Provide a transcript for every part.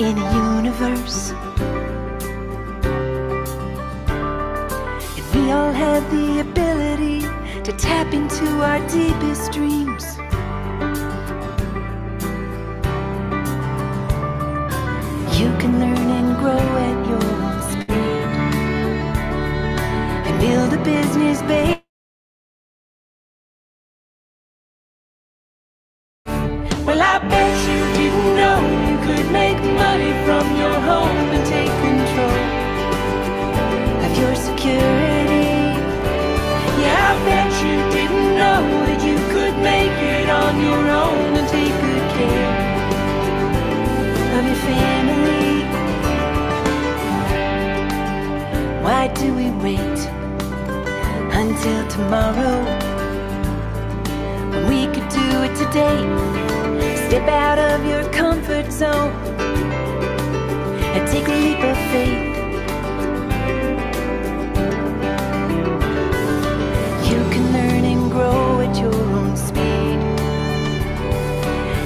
in a universe. If we all had the ability to tap into our deepest dreams, you can learn and grow at your own speed and build a business based. Well, I bet you didn't know you could make money from your home and take control of your security. Yeah, I bet you didn't know that you could make it on your own and take good care of your family. Why do we wait until tomorrow when we could do it today? Step out of your comfort zone and take a leap of faith. You can learn and grow at your own speed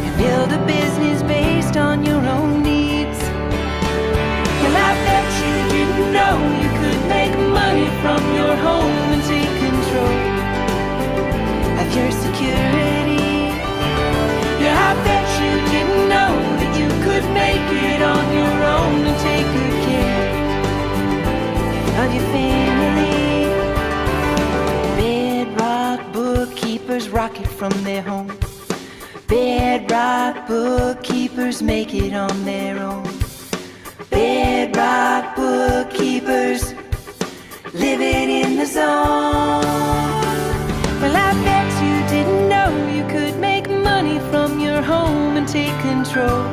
and build a business based on your own needs. Well, I bet you didn't know you could make money from your home and take control of your security. Yeah, I bet you didn't know that you could make it on your own and take good care of your family. Bedrock bookkeepers rock it from their home. Bedrock bookkeepers make it on their own. Bedrock bookkeepers live it in the zone. Well, I bet you didn't know you could make money from your home and take control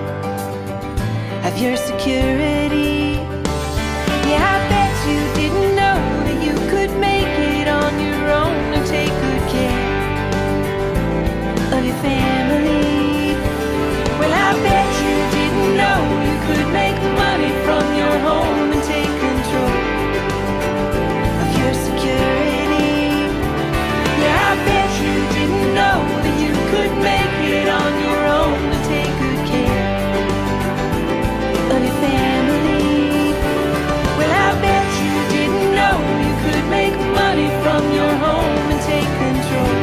of your security. Yeah, I bet you didn't know that you could make it on your own and take good care of your family. Well, I bet you didn't know you could make money from your home and take control of your security. Yeah, I bet you didn't know that you could make it on your own and take good care of your family. Well, I bet you didn't know you could make money from your home and take control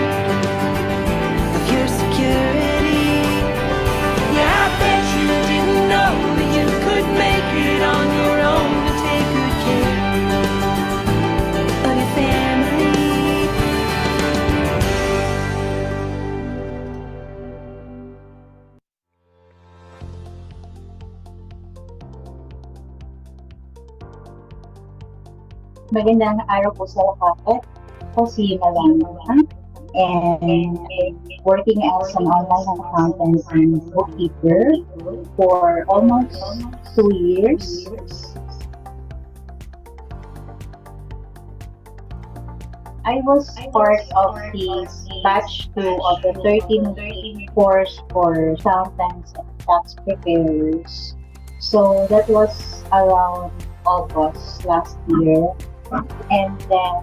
of your security. Yeah, I bet you didn't know that you could make it on your own and take good care of your family. Magandang araw po sa lahat. Ako si Malana and working as an online accountant and bookkeeper for almost 2 years. I was part of the batch 2 of the 13-week course for accountants and tax preparers. So that was around August last year. And then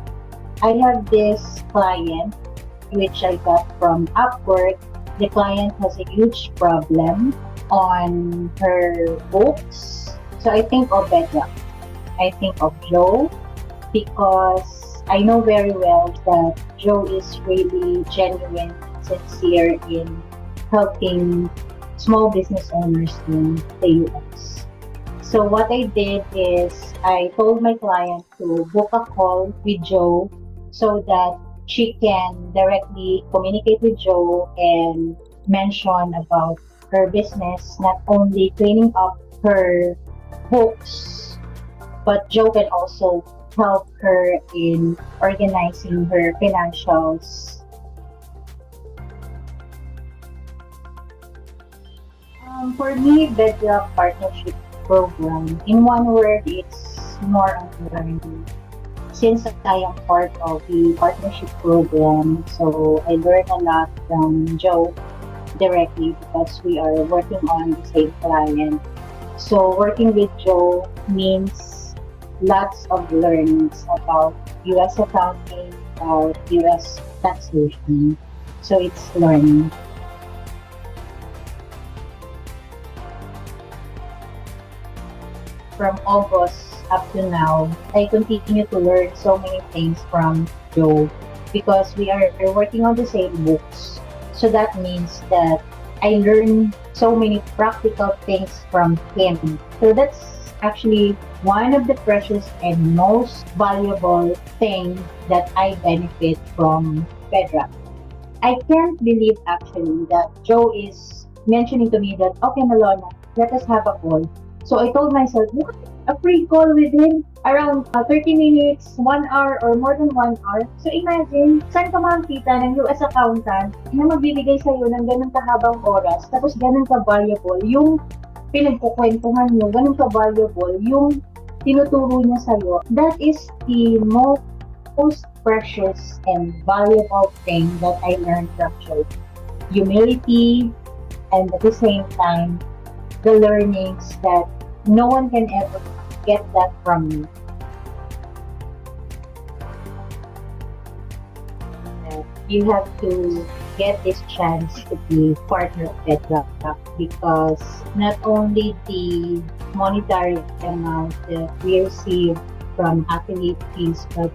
I have this client which I got from Upwork. The client has a huge problem on her books. So I think of Bedrock. I think of Joe because I know very well that Joe is really genuine and sincere in helping small business owners in the US. So what I did is I told my client to book a call with Joe so that she can directly communicate with Joe and mention about her business, not only cleaning up her books, but Joe can also help her in organizing her financials. For me, Bedrock Partnership Program, in one word, it's more on learning. Since I am part of the partnership program, so I learn a lot from Joe directly because we are working on the same client. So working with Joe means lots of learnings about US accounting, about US taxation. So it's learning. from August up to now, I continue to learn so many things from Joe because we are working on the same books. So that means that I learn so many practical things from him. So that's actually one of the precious and most valuable thing that I benefit from Bedrock. I can't believe actually that Joe is mentioning to me that, okay, Malona, let us have a call. So I told myself, what? A free call with him? Around 30 minutes, 1 hour, or more than 1 hour. So imagine, saan ka makakita ng US accountant na magbibigay sa'yo ng ganun kahabang oras, tapos ganun ka-valuable, yung pinagkukwentuhan nyo, ganun ka-valuable, yung tinuturo niya sa'yo. That is the most precious and valuable thing that I learned from Joe. Humility, and at the same time, the learnings that no one can ever get that from me. You have to get this chance to be partner of Bedrock because not only the monetary amount that we receive from affiliate fees, but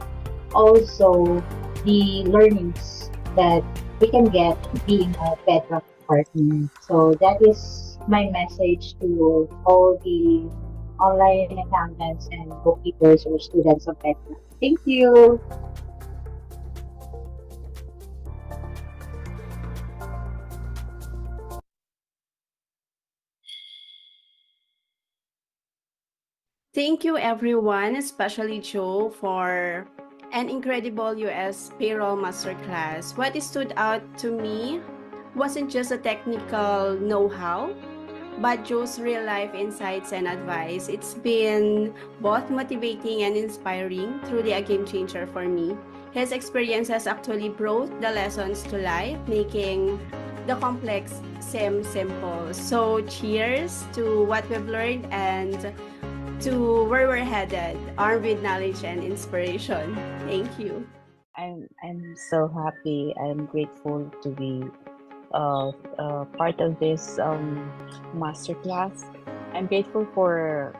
also the learnings that we can get being a Bedrock partner. So that is my message to all the online accountants and bookkeepers or students of Bedrock. Thank you. Thank you, everyone, especially Joe, for an incredible US payroll masterclass. What stood out to me wasn't just a technical know-how, but Joe's real-life insights and advice. It's been both motivating and inspiring, truly a game changer for me. His experiences actually brought the lessons to life, making the complex seem simple. So cheers to what we've learned and to where we're headed, armed with knowledge and inspiration. Thank you. I'm so happy. I'm grateful to be part of this masterclass. I'm grateful for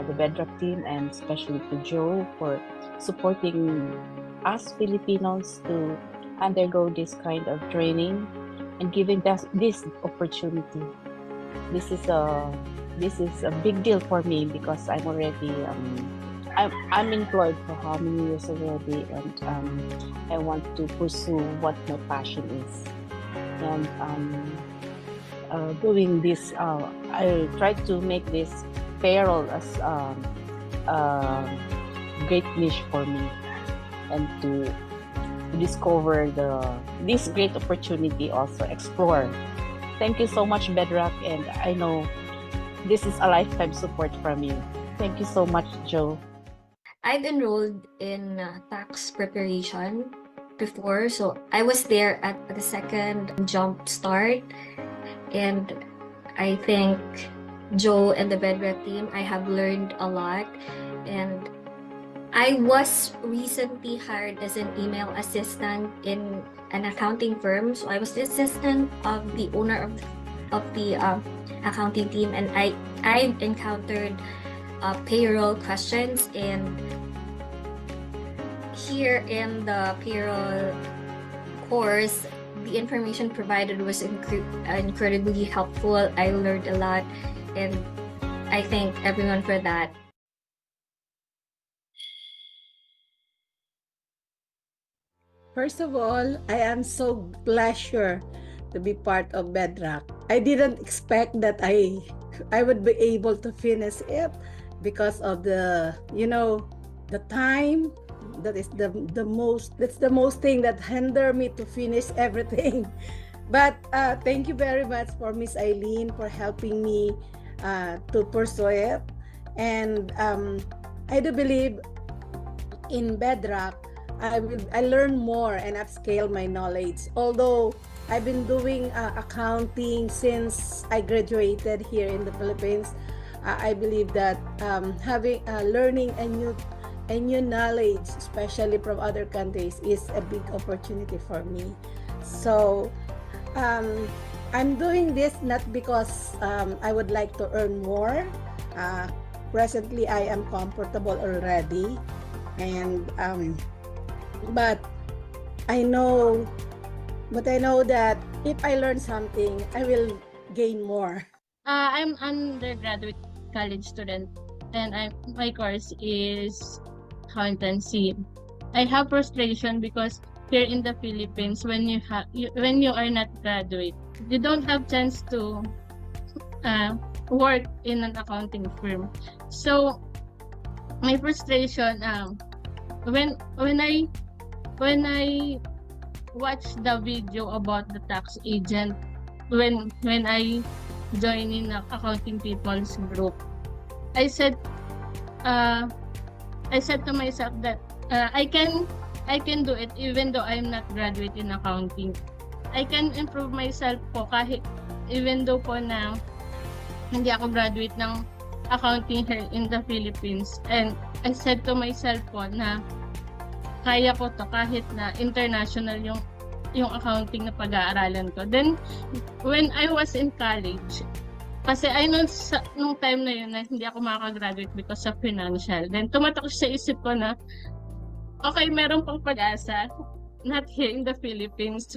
the Bedrock team and especially to Joe for supporting us Filipinos to undergo this kind of training and giving us this opportunity. This is a big deal for me because I'm already I'm employed for how many years already, and I want to pursue what my passion is. And doing this, I try to make this payroll as a great niche for me, and to discover this great opportunity, also explore. Thank you so much, Bedrock, and I know this is a lifetime support from you. Thank you so much, Joe. I've enrolled in tax preparation before, so I was there at the second jump start, and I think Joe and the Bedrock team, I have learned a lot, and I was recently hired as an email assistant in an accounting firm. So I was the assistant of the owner of the accounting team, and I encountered payroll questions, and here in the payroll course, the information provided was incredibly helpful. I learned a lot, and I thank everyone for that. First of all, I am so pleasure to be part of Bedrock. I didn't expect that I would be able to finish it because of the time. That is the most thing that hinder me to finish everything. But thank you very much for Miss Eileen for helping me to pursue it. And I do believe in Bedrock I learn more and upscale my knowledge. Although I've been doing accounting since I graduated here in the Philippines, I believe that having learning a new knowledge, especially from other countries, is a big opportunity for me. So I'm doing this not because I would like to earn more. presently I am comfortable already, and but I know that if I learn something, I will gain more. I'm undergraduate college student, and my course is accountancy. I have frustration because here in the Philippines, when you are not graduate, you don't have chance to work in an accounting firm. So my frustration when I watched the video about the tax agent, when I joined in a accounting people's group, I said to myself that I can do it even though I'm not graduate in accounting. I can improve myself po kahit even though po na hindi ako graduate ng accounting here in the Philippines. And I said to myself po na kaya ko to kahit na international yung accounting na pag-aaralan ko. Then, when I was in college, kasi I know nung time na yun na hindi ako makakagraduate because of financial. Then, tumatak sa isip ko na, okay, meron pang pag-asa, not here in the Philippines.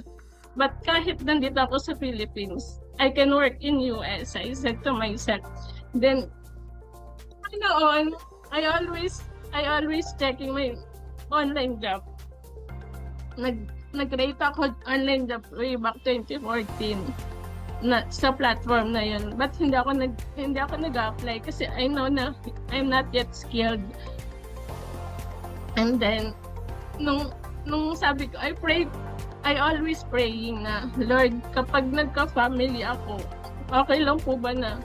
But kahit nandito ako sa Philippines, I can work in US, I said to myself. Then, on, I always checking my online job. Nag-rate ako online job way back 2014 na sa platform na yun. But hindi ako nag-apply kasi I know na I'm not yet skilled. And then nung sabi ko, I always praying na, Lord, kapag nagka-family ako, okay lang po ba na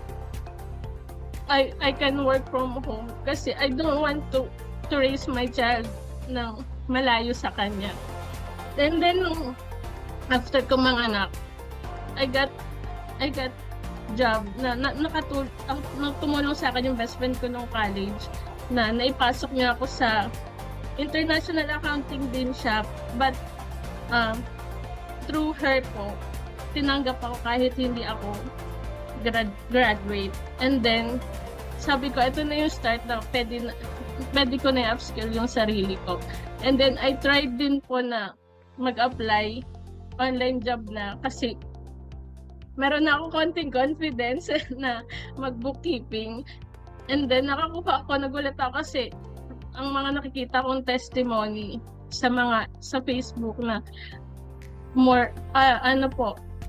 I can work from home kasi I don't want to raise my child ng malayo sa kanya. And then after ko manganak, I got job na tumulong sa akin yung best friend ko nung college na naipasok niya ako sa international accounting din siya, but through her po tinanggap ako kahit hindi ako graduate. And then sabi ko, ito na yung start na pwede ko na i-upskill yung sarili ko. And then I tried din po na mag-apply online job na kasi meron na akong konting confidence na mag-bookkeeping. And then nakakuha ako, nagulat ako kasi ang mga nakikita kong testimony sa Facebook na more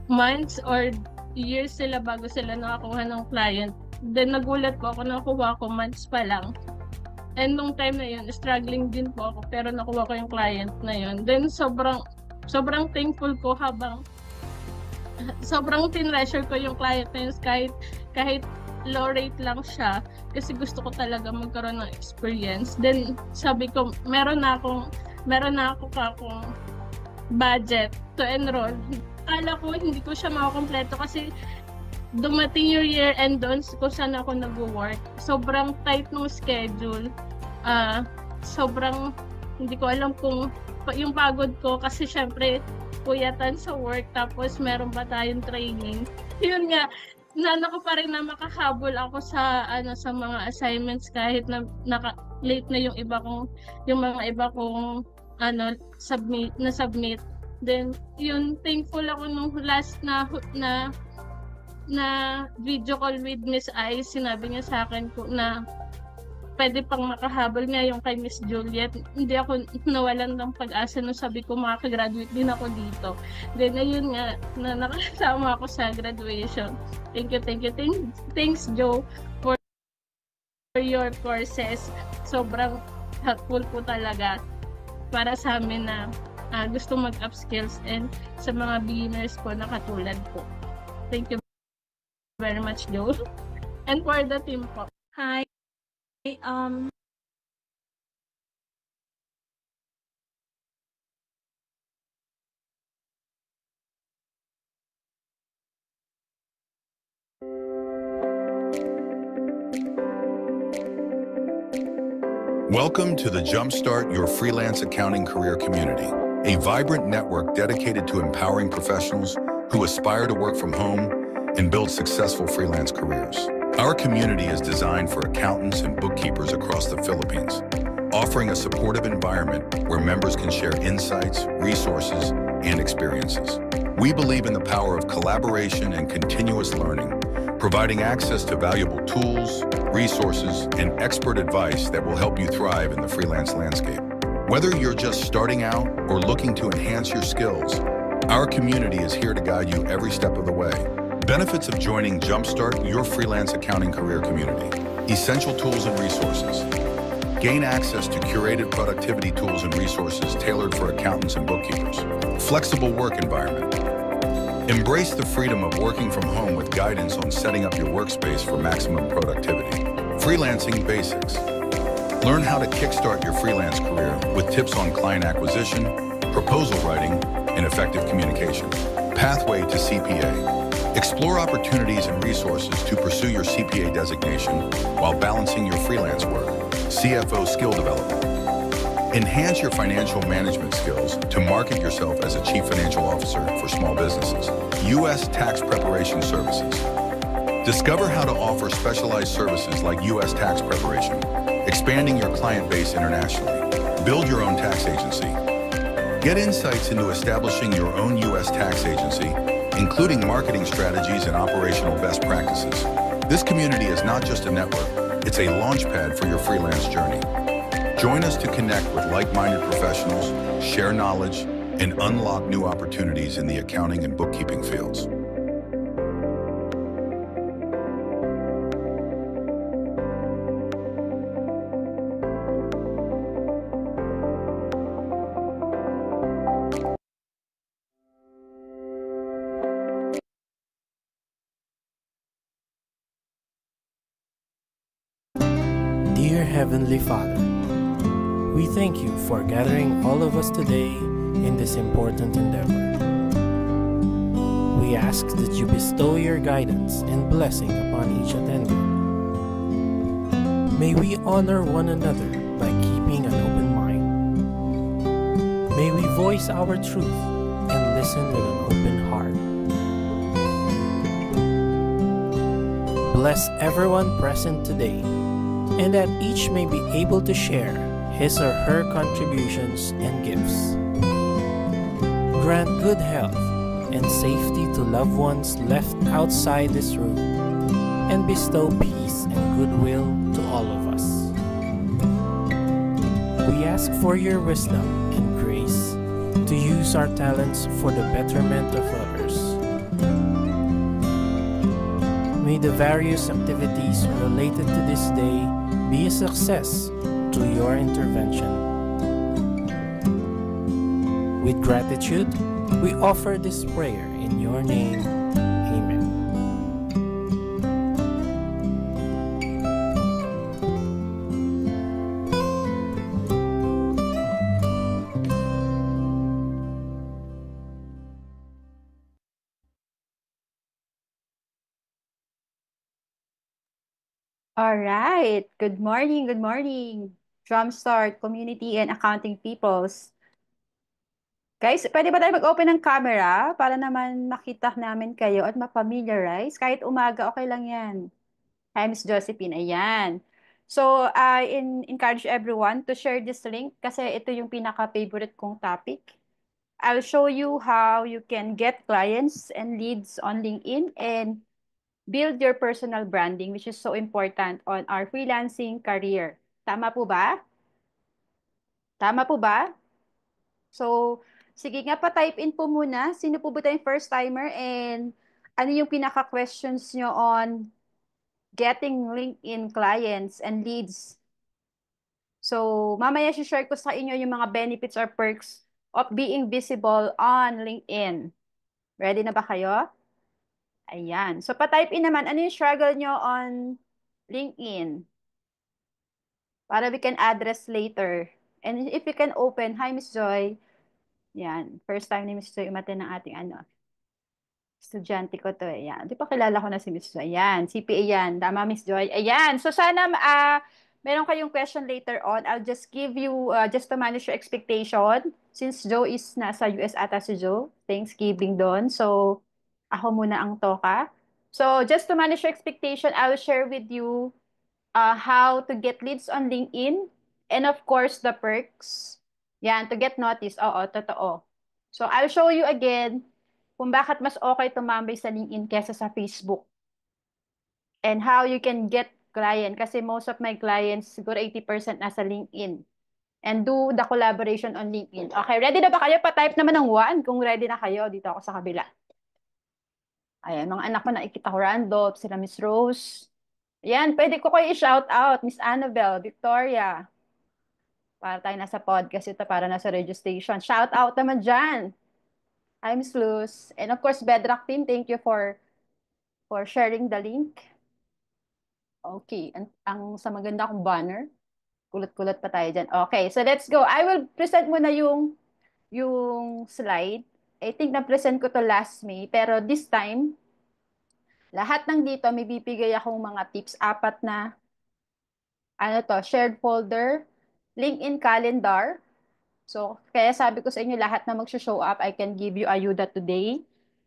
months or years sila bago sila nakakuha ng client. Then nagulat ko ako, nakuha ko months pa lang. And nung time na yun, struggling din po ako pero nakuha ko yung client na yun. Then sobrang thankful ko habang sobrang tinreasure ko yung client na yun kahit low rate lang siya kasi gusto ko talaga magkaroon ng experience. Then sabi ko, meron na akong budget to enroll. Akala ko hindi ko siya makakompleto kasi dumating yung year end doon kung saan ako nag-work. Sobrang tight ng schedule. Sobrang hindi ko alam kung yung pagod ko kasi syempre puyatan sa work tapos meron pa tayong training. Yun nga, ko pa rin na makahabol ako sa mga assignments kahit na late na yung mga iba kong submit. Then yun, thankful ako nung last na video call with Miss I, sinabi niya sa akin na pwede pang makahabol nga yung kay Miss Juliet. Hindi ako nawalan ng pag-asa nung sabi ko makakagraduate din ako dito. Then ayun nga, na nakasama ako sa graduation. Thank you. Thanks Joe for your courses. Sobrang helpful po talaga para sa amin na gusto mag-upskills and sa mga beginners po na katulad po. Thank you very much, Joe. And for the team po. Hi. Welcome to the Jumpstart Your Freelance Accounting Career community, a vibrant network dedicated to empowering professionals who aspire to work from home and build successful freelance careers. Our community is designed for accountants and bookkeepers across the Philippines, offering a supportive environment where members can share insights, resources, and experiences. We believe in the power of collaboration and continuous learning, providing access to valuable tools, resources, and expert advice that will help you thrive in the freelance landscape. Whether you're just starting out or looking to enhance your skills, our community is here to guide you every step of the way. Benefits of joining Jumpstart your freelance accounting career community. Essential tools and resources. Gain access to curated productivity tools and resources tailored for accountants and bookkeepers. Flexible work environment. Embrace the freedom of working from home with guidance on setting up your workspace for maximum productivity. Freelancing basics. Learn how to kickstart your freelance career with tips on client acquisition, proposal writing, and effective communication. Pathway to CPA. Explore opportunities and resources to pursue your CPA designation while balancing your freelance work. CFO skill development. Enhance your financial management skills to market yourself as a chief financial officer for small businesses. U.S. tax preparation services. Discover how to offer specialized services like U.S. tax preparation, expanding your client base internationally. Build your own tax agency. Get insights into establishing your own U.S. tax agency, including marketing strategies and operational best practices. This community is not just a network, it's a launchpad for your freelance journey. Join us to connect with like-minded professionals, share knowledge, and unlock new opportunities in the accounting and bookkeeping fields. Dear Heavenly Father, we thank you for gathering all of us today in this important endeavor. We ask that you bestow your guidance and blessing upon each attendee. May we honor one another by keeping an open mind. May we voice our truth and listen with an open heart. Bless everyone present today, and that each may be able to share his or her contributions and gifts. Grant good health and safety to loved ones left outside this room, and bestow peace and goodwill to all of us. We ask for your wisdom and grace to use our talents for the betterment of others. May the various activities related to this day be a success to your intervention. With gratitude, we offer this prayer in your name. Amen. All right. Good morning. Good morning. Drumstart community and accounting peoples. Guys, pwede ba tayo mag-open ng camera para naman makita namin kayo at ma-familiarize? Kahit umaga, okay lang yan. Hi, Miss Josephine. Ayan. So, I encourage everyone to share this link kasi ito yung pinaka-favorite kong topic. I'll show you how you can get clients and leads on LinkedIn and build your personal branding, which is so important on our freelancing career. Tama po ba? Tama po ba? So, sige nga, pa-type in po muna. Sino po ba tayong first timer and ano yung pinaka-questions nyo on getting LinkedIn clients and leads? So, mamaya share ko sa inyo yung mga benefits or perks of being visible on LinkedIn. Ready na ba kayo? Ayan. So, pa-type in naman, ano yung struggle nyo on LinkedIn? Para we can address later. And if you can open, hi, Miss Joy. Yan. First time ni Miss Joy umaten ng ating estudyante ko to. Yan. Di pa kilala ko na si Miss Joy. Yan. CPA yan. Tama, Miss Joy. Ayan. So, sana meron kayong question later on. I'll just give you, just to manage your expectation. Since Joe is nasa US ata si Joe. Thanksgiving doon. So, ako muna ang toka. So just to manage your expectation, I will share with you how to get leads on LinkedIn and of course the perks. Yan, to get noticed. Oo, totoo. So I'll show you again kung bakit mas okay tumambay sa LinkedIn kesa sa Facebook. And how you can get client kasi most of my clients siguro 80% nasa LinkedIn. And do the collaboration on LinkedIn. Okay, ready na ba kayo? Pa-type naman ng 1 kung ready na kayo. Dito ako sa kabila. Ayan, mga anak ko nakikita ko random, sila Miss Rose. Ayan, pwede ko kayo i-shout out. Miss Annabelle, Victoria. Para tayo nasa podcast ito, para nasa registration. Shout out naman dyan. Hi, Miss Luz. And of course, Bedrock team, thank you for sharing the link. Okay, ang sa maganda kong banner. Kulot-kulot pa tayo dyan. Okay, so let's go. I will present muna yung slide. I think na-present ko to last May, pero this time, lahat ng dito, may bibigay akong mga tips. 4 na, shared folder, LinkedIn calendar. So, kaya sabi ko sa inyo, lahat na mag-show up, I can give you ayuda today.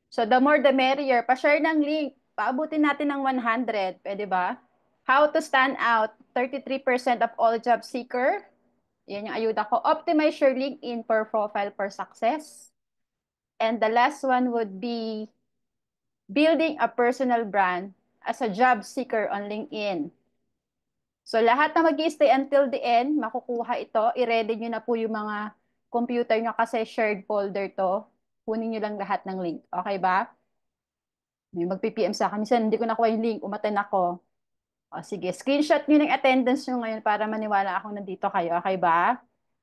So, the more the merrier. Pa-share ng link. Paabutin natin ng 100. Pwede ba? How to stand out. 33% of all job seeker. Yan yung ayuda ko. Optimize your LinkedIn per profile per success. And the last one would be building a personal brand as a job seeker on LinkedIn. So lahat na mag-stay until the end, makukuha ito. I-ready nyo na po yung mga computer nyo kasi shared folder to. Kunin nyo lang lahat ng link. Okay ba? May mag-PPM sa akin. Minsan hindi ko nakuha yung link. Umaten ako. O sige, screenshot nyo ng attendance nyo ngayon para maniwala ako nandito kayo. Okay ba?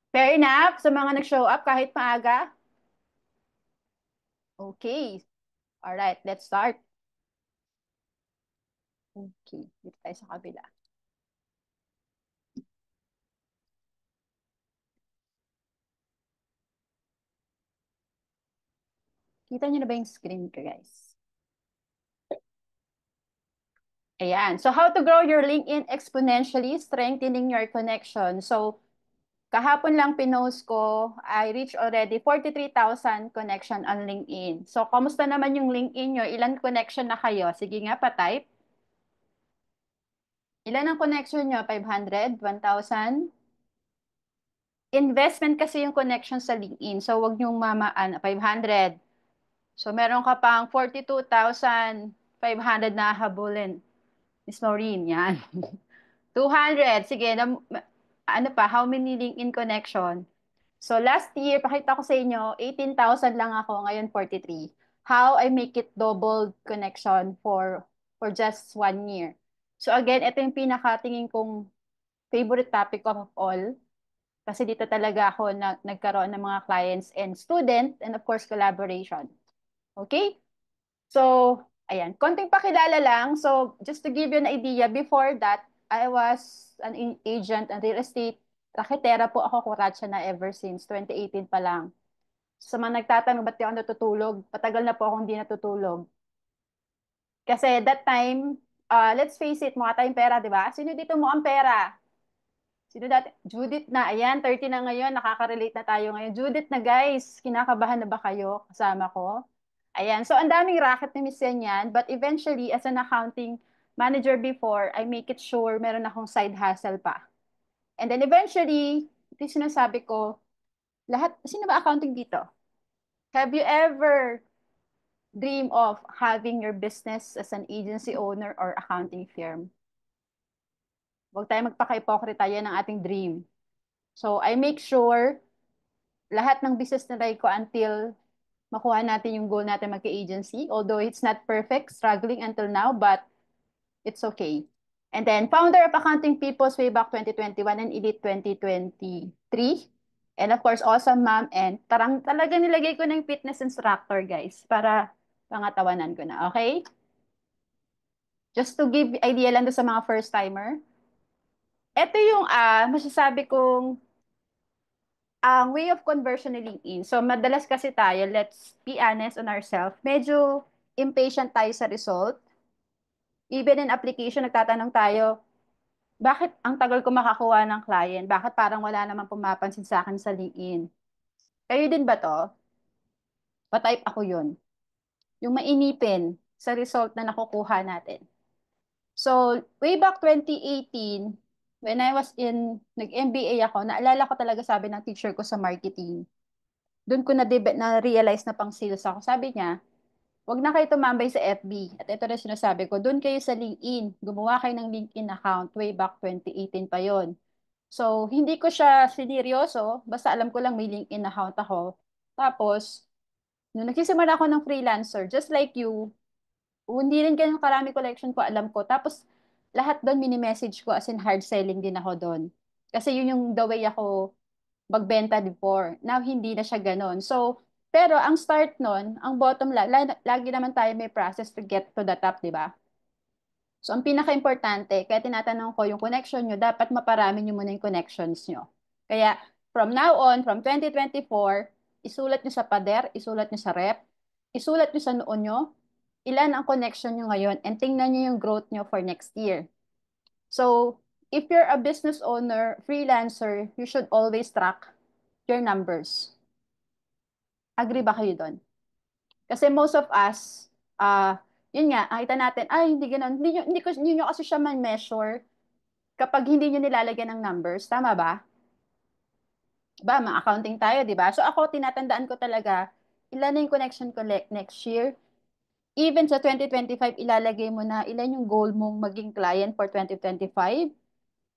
Fair enough sa mga nag-show up kahit maaga? Okay. Alright, let's start. Okay, dito tayo sa kabila. Kita nyo na ba yung screen ko, guys? Ayan. So, how to grow your LinkedIn exponentially, strengthening your connection. So, kahapon lang pinost ko, I reached already 43,000 connection on LinkedIn. So, kamusta naman yung LinkedIn nyo? Ilan connection na kayo? Sige nga, pa-type. Ilan ang connection nyo? 500? 1,000? Investment kasi yung connection sa LinkedIn. So, wag nyong 500. So, meron ka pang 42,500 na habulin. Miss Maureen, yan. 200. Sige, ano pa, how many LinkedIn connection? So, last year, pakita ko sa inyo, 18,000 lang ako, ngayon 43. How I make it double connection for just 1 year. So, again, ito yung pinakatingin kong favorite topic of all. Kasi dito talaga ako nagkaroon ng mga clients and student, and of course, collaboration. Okay? So, ayan. Konting pakilala lang. So, just to give you an idea, before that, I was an agent and real estate. Raketera po ako, kuratsa na ever since 2018 pa lang. Sa mga nagtatanong, ba't di ako natutulog? Patagal na po akong hindi natutulog. Kasi that time, let's face it, mukha tayong pera, di ba? Sino dito mukhang pera? Sino dati? Judith na. Ayan, 30 na ngayon. Nakaka-relate na tayo ngayon. Judith na guys, kinakabahan na ba kayo kasama ko? Ayan, so ang daming racket ni Miss yan. But eventually, as an accounting manager before, I make it sure meron akong side hustle pa. And then eventually, ito yung sinasabi ko, lahat, sino ba accounting dito? Have you ever dream of having your business as an agency owner or accounting firm? Huwag tayo magpaka-hypocrite, yan ang ating dream. So, I make sure lahat ng business na try ko until makuha natin yung goal natin magka-agency. Although it's not perfect, struggling until now, but it's okay. And then, founder of Accounting Peoples way back 2021 and Elite 2023. And of course, Awesome Mom. And parang talaga nilagay ko ng fitness instructor, guys, para pangatawanan ko na. Okay? Just to give idea lang doon sa mga first-timer. Ito yung masasabi kong ang way of conversion ni LinkedIn. So, madalas kasi tayo, let's be honest on ourselves, medyo impatient tayo sa result. Even in application, nagtatanong tayo, bakit ang tagal ko makakuha ng client? Bakit parang wala namang pumapansin sa akin sa LinkedIn? Kayo din ba to? Pa-type ako yun. Yung mainipin. sa result na nakukuha natin. So, way back 2018, when I was nag-MBA ako, naalala ko talaga sabi ng teacher ko sa marketing. Doon ko na-realize na pang sales ako. Sabi niya, wag na kayo tumambay sa FB. At ito na sinasabi ko, doon kayo sa LinkedIn. Gumawa kayo ng LinkedIn account. Way back 2018 pa yon. So, hindi ko siya sineryoso. Basta alam ko lang may LinkedIn account ako. Tapos, nung nagsisimula ako ng freelancer, just like you, hindi rin ganun karami collection ko, alam ko. Tapos, lahat doon mini-message ko as in hard selling din ako doon. Kasi yun yung the way ako magbenta before. Now, hindi na siya ganun. So, pero ang start nun, ang bottom line, lagi naman tayo may process to get to the top, di ba? So, ang pinaka-importante, kaya tinatanong ko yung connection nyo, dapat maparami nyo muna yung connections nyo. Kaya, from now on, from 2024, isulat nyo sa pader, isulat nyo sa rep, isulat nyo sa noon nyo, ilan ang connection nyo ngayon, and tingnan nyo yung growth nyo for next year. So, if you're a business owner, freelancer, you should always track your numbers. Agree ba kayo doon? Kasi most of us, yun nga, nakita natin, ay, hindi ganun. Hindi nyo kasi siya man-measure kapag hindi nyo nilalagyan ng numbers. Tama ba? Ba, ma-accounting tayo, di ba? So ako, tinatandaan ko talaga, ilan na yung connection ko next year. Even sa 2025, ilalagay mo na ilan yung goal mong maging client for 2025,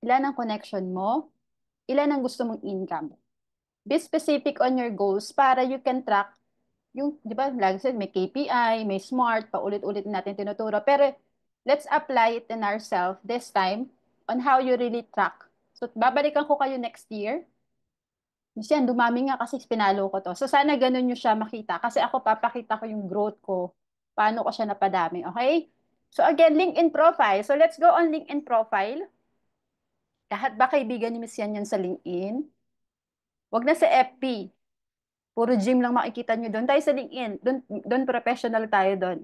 ilan ang connection mo, ilan ang gusto mong income. Be specific on your goals para you can track yung, di ba, lagi said, may KPI, may SMART, paulit-ulit natin tinuturo. Pero let's apply it in ourselves this time on how you really track. So, babalikan ko kayo next year. Miss yan, dumami nga kasi pinalo ko to. So, sana ganun nyo siya makita. Kasi ako, papakita ko yung growth ko. Paano ko siya napadami, okay? So, again, LinkedIn profile. So, let's go on LinkedIn profile. Lahat ba kaibigan ni Miss yan sa LinkedIn? Wag na sa FB. Puro gym lang makikita nyo doon. Tayo sa LinkedIn. Doon professional tayo doon.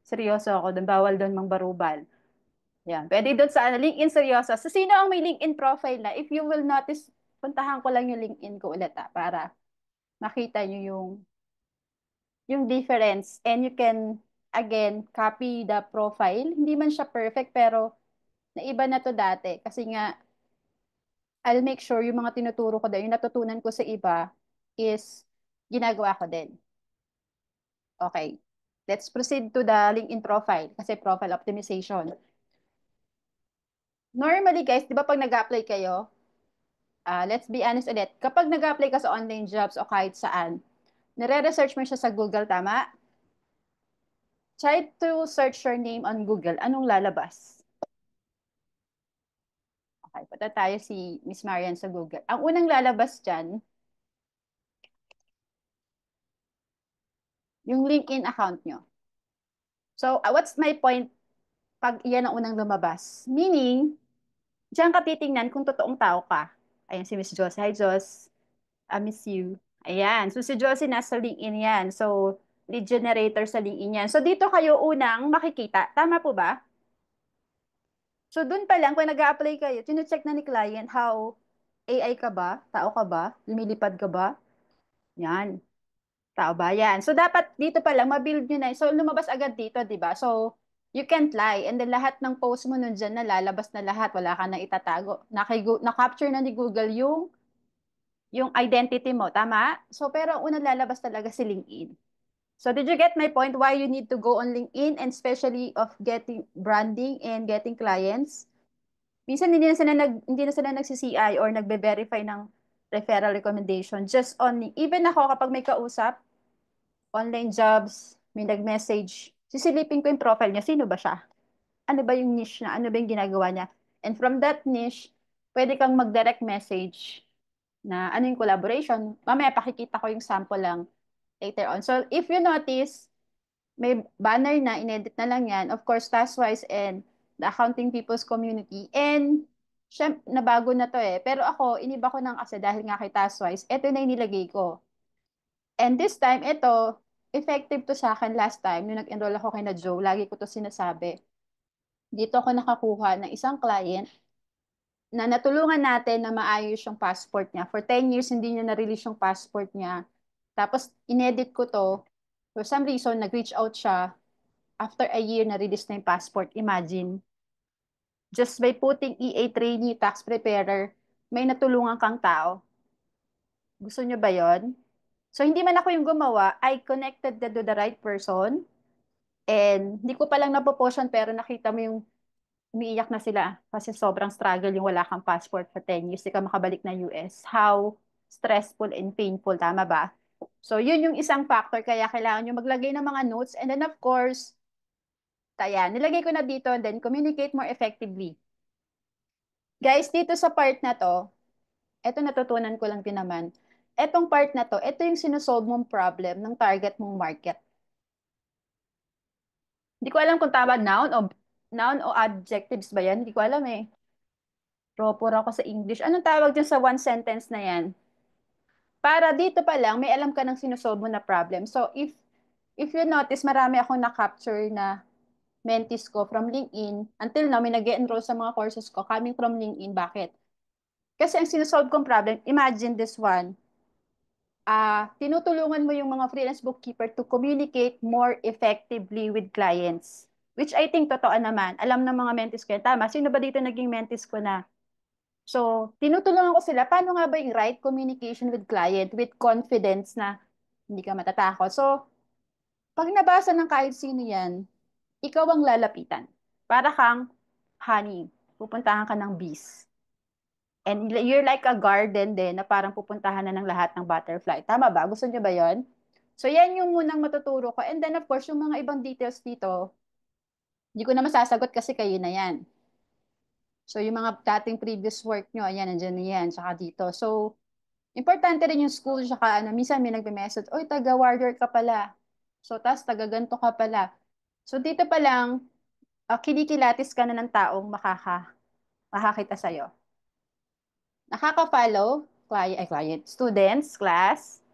Seryoso ako doon. Bawal doon mangbarubal. Yan. Pwede doon sa LinkedIn seryoso. So, sino ang may LinkedIn profile na? If you will notice, puntahan ko lang yung LinkedIn ko ulit para makita nyo yung difference. And you can, again, copy the profile. Hindi man siya perfect, pero naiba na to dati. Kasi nga, I'll make sure yung mga tinuturo ko doon, yung natutunan ko sa iba, is ginagawa ko din. Okay. Let's proceed to the LinkedIn profile kasi profile optimization. Normally guys, di ba pag nag-apply kayo, let's be honest ulit, kapag nag-apply ka sa online jobs o kahit saan, nire-research mo siya sa Google, tama? Try to search your name on Google. Anong lalabas? Okay, punta tayo si Miss Marian sa Google. Ang unang lalabas dyan, yung LinkedIn account nyo. So, what's my point pag iyan ang unang lumabas? Meaning, diyan ka titingnan kung totoong tao ka. Ayan si Miss Josie. Hi, Jos. I miss you. Ayan. So, si Josie nasa LinkedIn yan. So, lead generator sa LinkedIn yan. So, dito kayo unang makikita. Tama po ba? So, dun pa lang, kung nag-a-apply kayo, tine-check na ni client how AI ka ba? Tao ka ba? Lumilipad ka ba? Yan. Tao ba? Yan. So, dapat dito pa lang, mabuild nyo na. So, lumabas agad dito, di ba? So, you can't lie. And then, lahat ng post mo nun dyan, nalalabas na lahat. Wala ka na itatago. Na-capture na ni Google yung identity mo. Tama? So, pero ang unang lalabas talaga si LinkedIn. So, did you get my point why you need to go on LinkedIn and especially of getting branding and getting clients? Minsan, hindi na sila nagsi-CI or nagbe-verify ng referral recommendation. Just only, even ako kapag may kausap, online jobs, may nag-message, sisilipin ko yung profile niya. Sino ba siya? Ano ba yung niche niya? Ano ba yung ginagawa niya? And from that niche, pwede kang mag-direct message na ano yung collaboration. Mamaya pakikita ko yung sample lang later on. So, if you notice, may banner na, inedit na lang yan. Of course, TaskWise and the Accounting People's Community. And, nabago na to eh. Pero ako, iniba ko nang kasi dahil nga kay TaskWise, ito na yung nilagay ko. And this time, ito, effective to sa akin last time, nung nag-enroll ako kay na Joe, lagi ko to sinasabi. Dito ako nakakuha ng isang client na natulungan natin na maayos yung passport niya. For 10 years, hindi niya na-release yung passport niya. Tapos, inedit ko to. For some reason, nag-reach out siya after a year na-release na yung passport. Imagine. Just by putting EA trainee tax preparer, may natulungan kang tao. Gusto nyo ba yon? So, hindi man ako yung gumawa, I connected to the right person. And hindi ko palang napopost pero nakita mo yung umiiyak na sila kasi sobrang struggle yung wala kang passport for 10 years, di ka makabalik na US. How stressful and painful, tama ba? So, yun yung isang factor kaya kailangan nyo maglagay ng mga notes. And then, of course, nilagay ko na dito and then communicate more effectively. Guys, dito sa part na to, eto natutunan ko lang din naman. Etong part na to, ito yung sinusolve mong problem ng target mong market. Hindi ko alam kung tama noun o adjectives ba yan? Hindi ko alam eh. Proper ako sa English. Anong tawag dyan sa one sentence na yan? Para dito pa lang, may alam ka ng sinusolve mo na problem. So, if you notice, marami akong na-capture na mentees ko from LinkedIn. Until now, may nag-enroll sa mga courses ko coming from LinkedIn. Bakit? Kasi ang sinusolve kong problem, imagine this one. Tinutulungan mo yung mga freelance bookkeeper to communicate more effectively with clients. Which I think totoo naman. Alam ng mga mentees ko yan. Tama, sino ba dito naging mentees ko na? So, tinutulungan ko sila, paano nga ba yung right communication with client with confidence na hindi ka matatakot. So, pag nabasa ng kahit sino yan, ikaw ang lalapitan. Para kang honey. Pupuntahan ka ng bees. And you're like a garden din na parang pupuntahan na ng lahat ng butterfly. Tama ba? Gusto niyo ba yon? So, yan yung munang matuturo ko. And then, of course, yung mga ibang details dito, hindi ko na masasagot kasi kayo na yan. So, yung mga dating previous work nyo, ayan, nandiyan na yan, tsaka dito. So, importante rin yung school, tsaka minsan may nagbe-message, oy, taga-warrior ka pala. So, tas taga-ganto ka pala. So, dito pa lang, kinikilatis ka na ng taong makakita sa'yo. Nakaka-follow, client, students, class.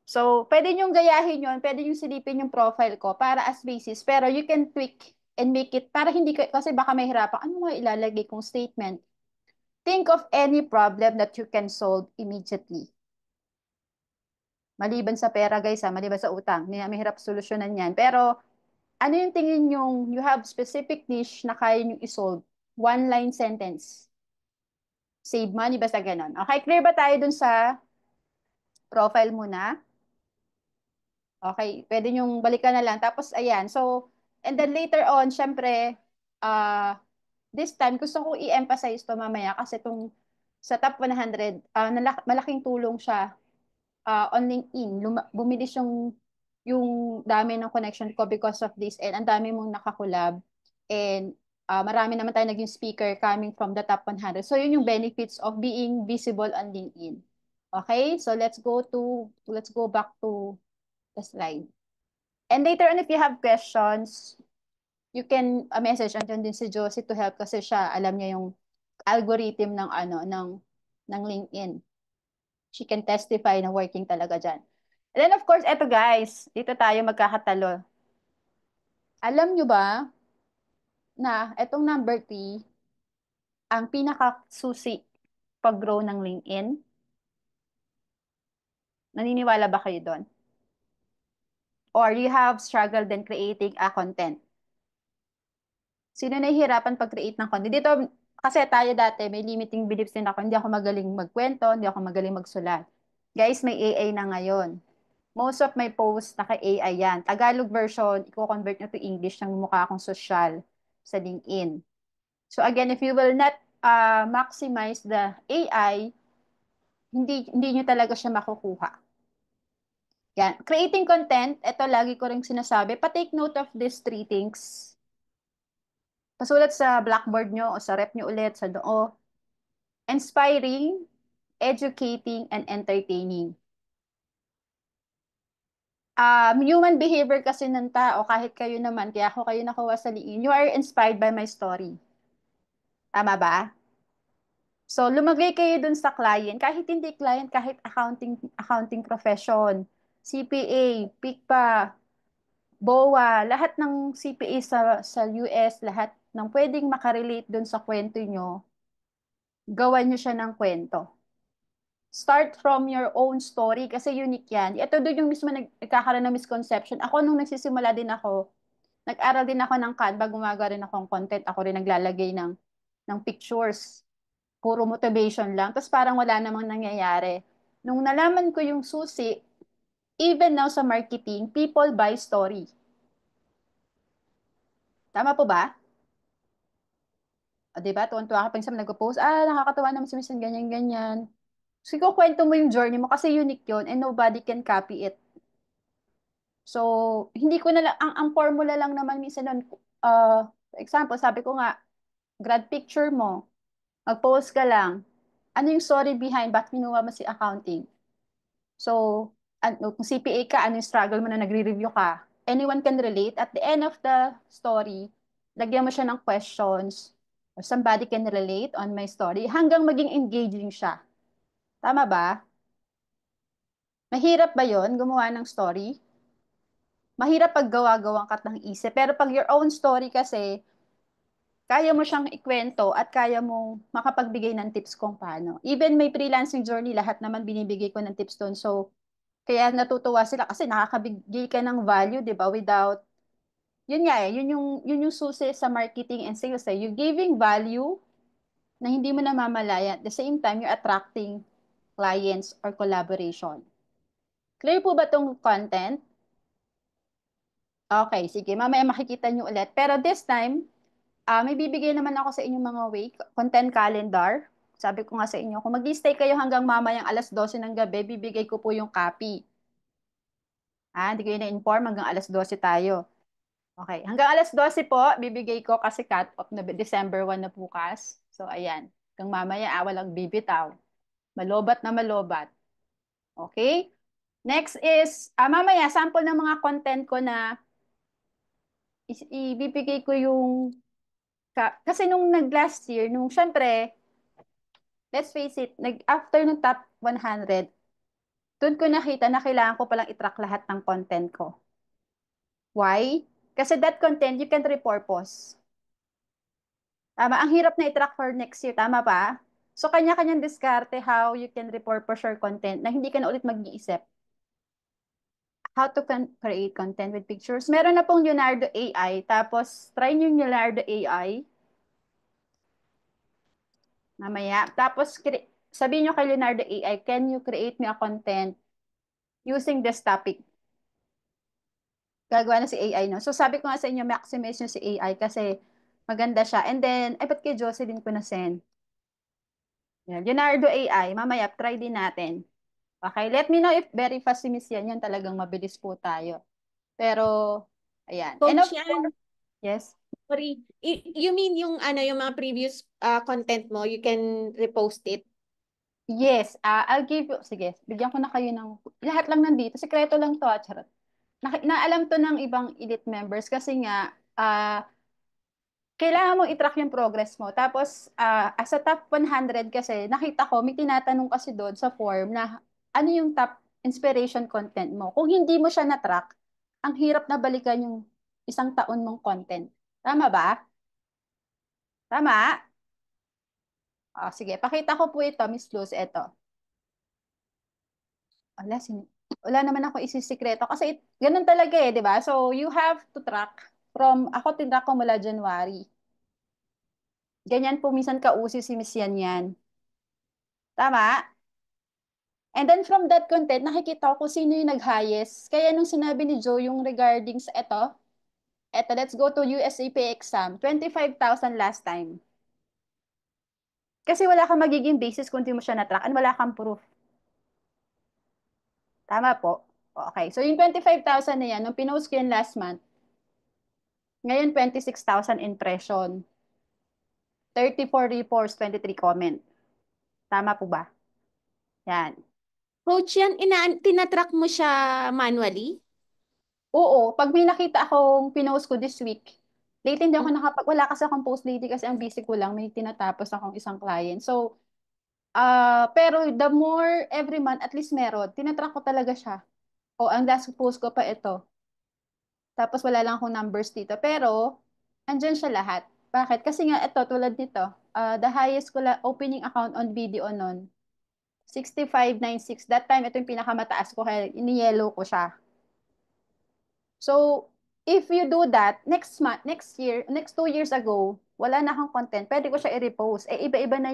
So, pwede nyo gayahin yun, pwede nyo silipin yung profile ko para as basis, pero you can tweak and make it, para hindi ka, kasi baka may hirapan, ano nga ilalagay kong statement? Think of any problem that you can solve immediately. Maliban sa pera, guys, maliban sa utang, may hirap solusyonan yan. Pero, ano yung tingin yung you have specific niche na kaya nyo isolve? One-line sentence. Save money, basta ganon. Okay, clear ba tayo dun sa profile muna? Okay, pwede nyong balikan na lang. Tapos, ayan. So, and then later on, syempre, this time, gusto kong i-emphasize to mamaya kasi itong sa top 100, malaking tulong siya on LinkedIn. Bumilis yung dami ng connection ko because of this and ang dami mong nakakulab. And marami naman tayo naging speaker coming from the top 100. So, yun yung benefits of being visible on LinkedIn. Okay, so let's go back to the slide. And later on, if you have questions, you can message. Andyan din si Josie to help kasi siya, alam niya yung algorithm ng LinkedIn. She can testify na working talaga dyan. And then of course, eto guys, dito tayo magkakatalo. Alam nyo ba na etong number 3, ang pinakasusi pag-grow ng LinkedIn? Naniniwala ba kayo doon? Or you have struggled in creating a content? Sino nahihirapan pag-create ng content? Dito, kasi tayo dati, may limiting beliefs din ako. Hindi ako magaling magkwento, hindi ako magaling magsulat. Guys, may AI na ngayon. Most of my posts naka-AI yan. Tagalog version, i-convert nyo to English ng mukha akong social sa LinkedIn. So again, if you will not maximize the AI, hindi nyo talaga siya makukuha. Yan. Creating content, ito lagi ko rin sinasabi, pa-take note of these 3 things. Pasulat sa blackboard nyo o sa rep nyo ulit, sa doo. Inspiring, educating, and entertaining. Human behavior kasi ng tao, kahit kayo naman, kaya ako kayo nakuha sa liin, you are inspired by my story. Tama ba? So, lumagay kayo dun sa client, kahit hindi client, kahit accounting profession, CPA, PICPA, BOA, lahat ng CPA sa US, lahat ng pwedeng makarelate dun sa kwento nyo, gawan nyo siya ng kwento. Start from your own story kasi unique yan. Ito doon yung mismo nagkakaroon ng misconception. Ako nung nagsisimula din ako, Nag-aral din ako ng Canva, gumagawa rin akong content. Ako rin naglalagay ng pictures. Puro motivation lang. Tapos parang wala namang nangyayari. Nung nalaman ko yung susi, even now sa marketing, people buy story. Tama po ba? O, diba? Tuwan-tuwa ka pag sa nagpo-post, nakakatawa naman si Miss Yan, ganyan, ganyan. So, kwento mo yung journey mo kasi unique yun and nobody can copy it. So, hindi ko na lang, ang formula lang naman minsan nun, for example, sabi ko nga, grad picture mo, mag-post ka lang, ano yung story behind, ba't kinuha mo si accounting? So, kung CPA ka, ano yung struggle mo na nagre-review ka? Anyone can relate. At the end of the story, lagyan mo siya ng questions, or somebody can relate on my story, hanggang maging engaging siya. Tama ba? Mahirap ba yon gumawa ng story? Mahirap pag gawa-gawang kat ng isip. Pero pag your own story kasi, kaya mo siyang ikwento at kaya mong makapagbigay ng tips kung paano. Even may freelancing journey, lahat naman binibigay ko ng tips doon. So, kaya natutuwa sila kasi nakakabigay ka ng value, 'di ba? Without yun nga yun yung susi sa marketing and sales eh. You're giving value na hindi mo namamalayan. At the same time, you're attracting clients or collaboration. Clear po ba tong content? Okay, sige. Mamaya makikita nyo ulit. Pero this time, may bibigay naman ako sa inyong mga way, content calendar. Sabi ko nga sa inyo, kung mag-stay kayo hanggang mamayang alas 12 ng gabi, bibigay ko po yung copy. Hindi kayo na-inform hanggang alas 12 tayo. Okay, hanggang alas 12 po, bibigay ko kasi cut-off na December 1 na bukas. So, ayan. Hanggang mamaya, walang bibitaw. Malobat na malobat. Okay? Next is, mamaya, sample ng mga content ko na ibibigay ko yung, kasi nung nag-last year, nung syempre, let's face it, after ng top 100, doon ko nakita na kailangan ko palang itrack lahat ng content ko. Why? Kasi that content, you can repurpose. Tama, ang hirap na i-track for next year, tama ba? So, kanya-kanyang diskarte how you can repurpose your content na hindi ka na ulit mag-iisip. How to create content with pictures. Meron na pong Leonardo AI, tapos try nyo yung Leonardo AI. Mamaya. Tapos, sabihin nyo kay Leonardo AI, can you create me a content using this topic? Gagawa na si AI, no? So, sabi ko nga sa inyo, maximize nyo si AI kasi maganda siya. And then, ay, ba't kay Jocelyn ko na send? Yan. Leonardo AI, mamaya, try din natin. Okay, let me know if very fast si Miss Yan. Yan talagang mabilis po tayo. Pero, ayan. And of Coach Yan, course, yes. sorry. You mean yung yung mga previous content mo, you can repost it? Yes, I'll give you, sige, bigyan ko na kayo ng, lahat lang nandito, sekreto lang to, charot. Naalam to ng ibang elite members kasi nga, kailangan mong i-track yung progress mo. Tapos, as a top 100 kasi, nakita ko, may tinatanong kasi doon sa form na ano yung top inspiration content mo. Kung hindi mo siya na-track, ang hirap na balikan yung isang taon mong content. Tama ba? Tama? Sige, pakita ko po ito, Miss Luz, ito. Wala, wala naman ako isisikreto kasi ganun talaga eh, di ba? So, you have to track ako tinrack ko mula January. Ganyan po minsan kausi si Miss Yan yan. Tama? And then from that content, nakikita ko kung sino yung nag-highest. Kaya nung sinabi ni Joe yung regarding sa eto, let's go to USAP exam, 25,000 last time. Kasi wala kang magiging basis kung di mo siya na-track and wala kang proof. Tama po? Okay. So yung 25,000 na yan, nung pinost ko yun last month, ngayon 26,000 impression, 34 reports, 23 comment. Tama po ba? Yan. Coach Yan, tinatrack mo siya manually? Oo, pag may nakita akong pinost ko this week, lately hindi ako wala kasi akong post lately kasi ang busy ko lang, may tinatapos akong isang client. So, pero the more every month, at least meron, tinatrack ko talaga siya. O, ang last post ko pa ito. Tapos wala lang akong numbers dito. Pero, andyan siya lahat. Bakit? Kasi nga ito, tulad nito, the highest ko opening account on video nun, 6596. That time, ito yung pinakamataas ko kaya ini-yellow ko siya. So, if you do that, next month, next year, next 2 years ago, wala na akong content, pwede ko siya i-repost. Eh, iba na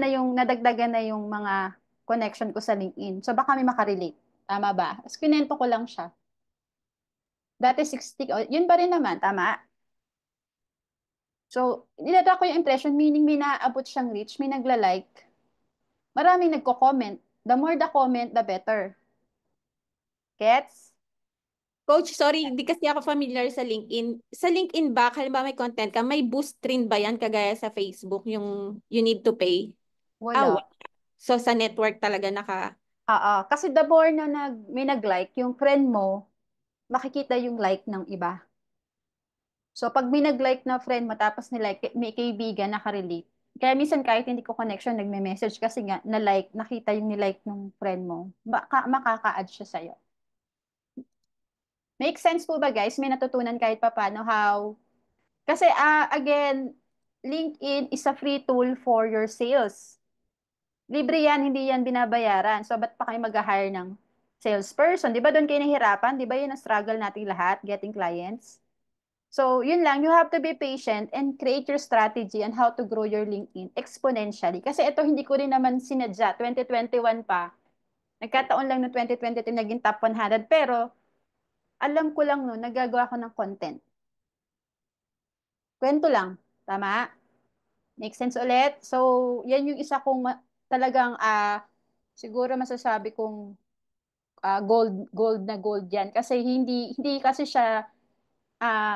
yung nadagdagan na yung mga connection ko sa LinkedIn. So, baka may makarelate. Tama ba? Tapos, kinento ko lang siya. Dati 60, yun pa rin naman, tama? So, nilata ko yung impression, meaning may naaabot siyang reach, may nagla-like. Maraming nagko-comment. The more the comment, the better. Gets? Coach, sorry, hindi kasi ako familiar sa LinkedIn. Sa LinkedIn ba, halimbawa may content ka, may boost rin ba yan kagaya sa Facebook, yung you need to pay? Wala. Wala. So, sa network talaga Oo. Kasi the more na may nag-like, yung friend mo, makikita yung like ng iba. So, pag may nag-like na friend mo, tapos nilike, may kaibigan nakarelate. Kaya minsan kahit hindi ko connection, nagme-message kasi nga, na-like, nakita yung nilike ng friend mo, makaka-add siya sa'yo. Make sense po ba guys? May natutunan kahit pa paano how... Kasi again, LinkedIn is a free tool for your sales. Libre yan, hindi yan binabayaran. So, ba't pa kayo mag-hire ng salesperson? Di ba doon kayo nahihirapan? Di ba yun ang struggle nating lahat, getting clients? So, yun lang, you have to be patient and create your strategy on how to grow your LinkedIn exponentially. Kasi ito hindi ko rin naman sinadya, 2021 pa. Nagkataon lang no 2022 naging top 100, pero alam ko lang no, nagagawa ko ng content. Kwento lang, tama? Make sense ulit? So, yan yung isa kong talagang siguro masasabi kong gold na gold yan. Kasi hindi kasi siya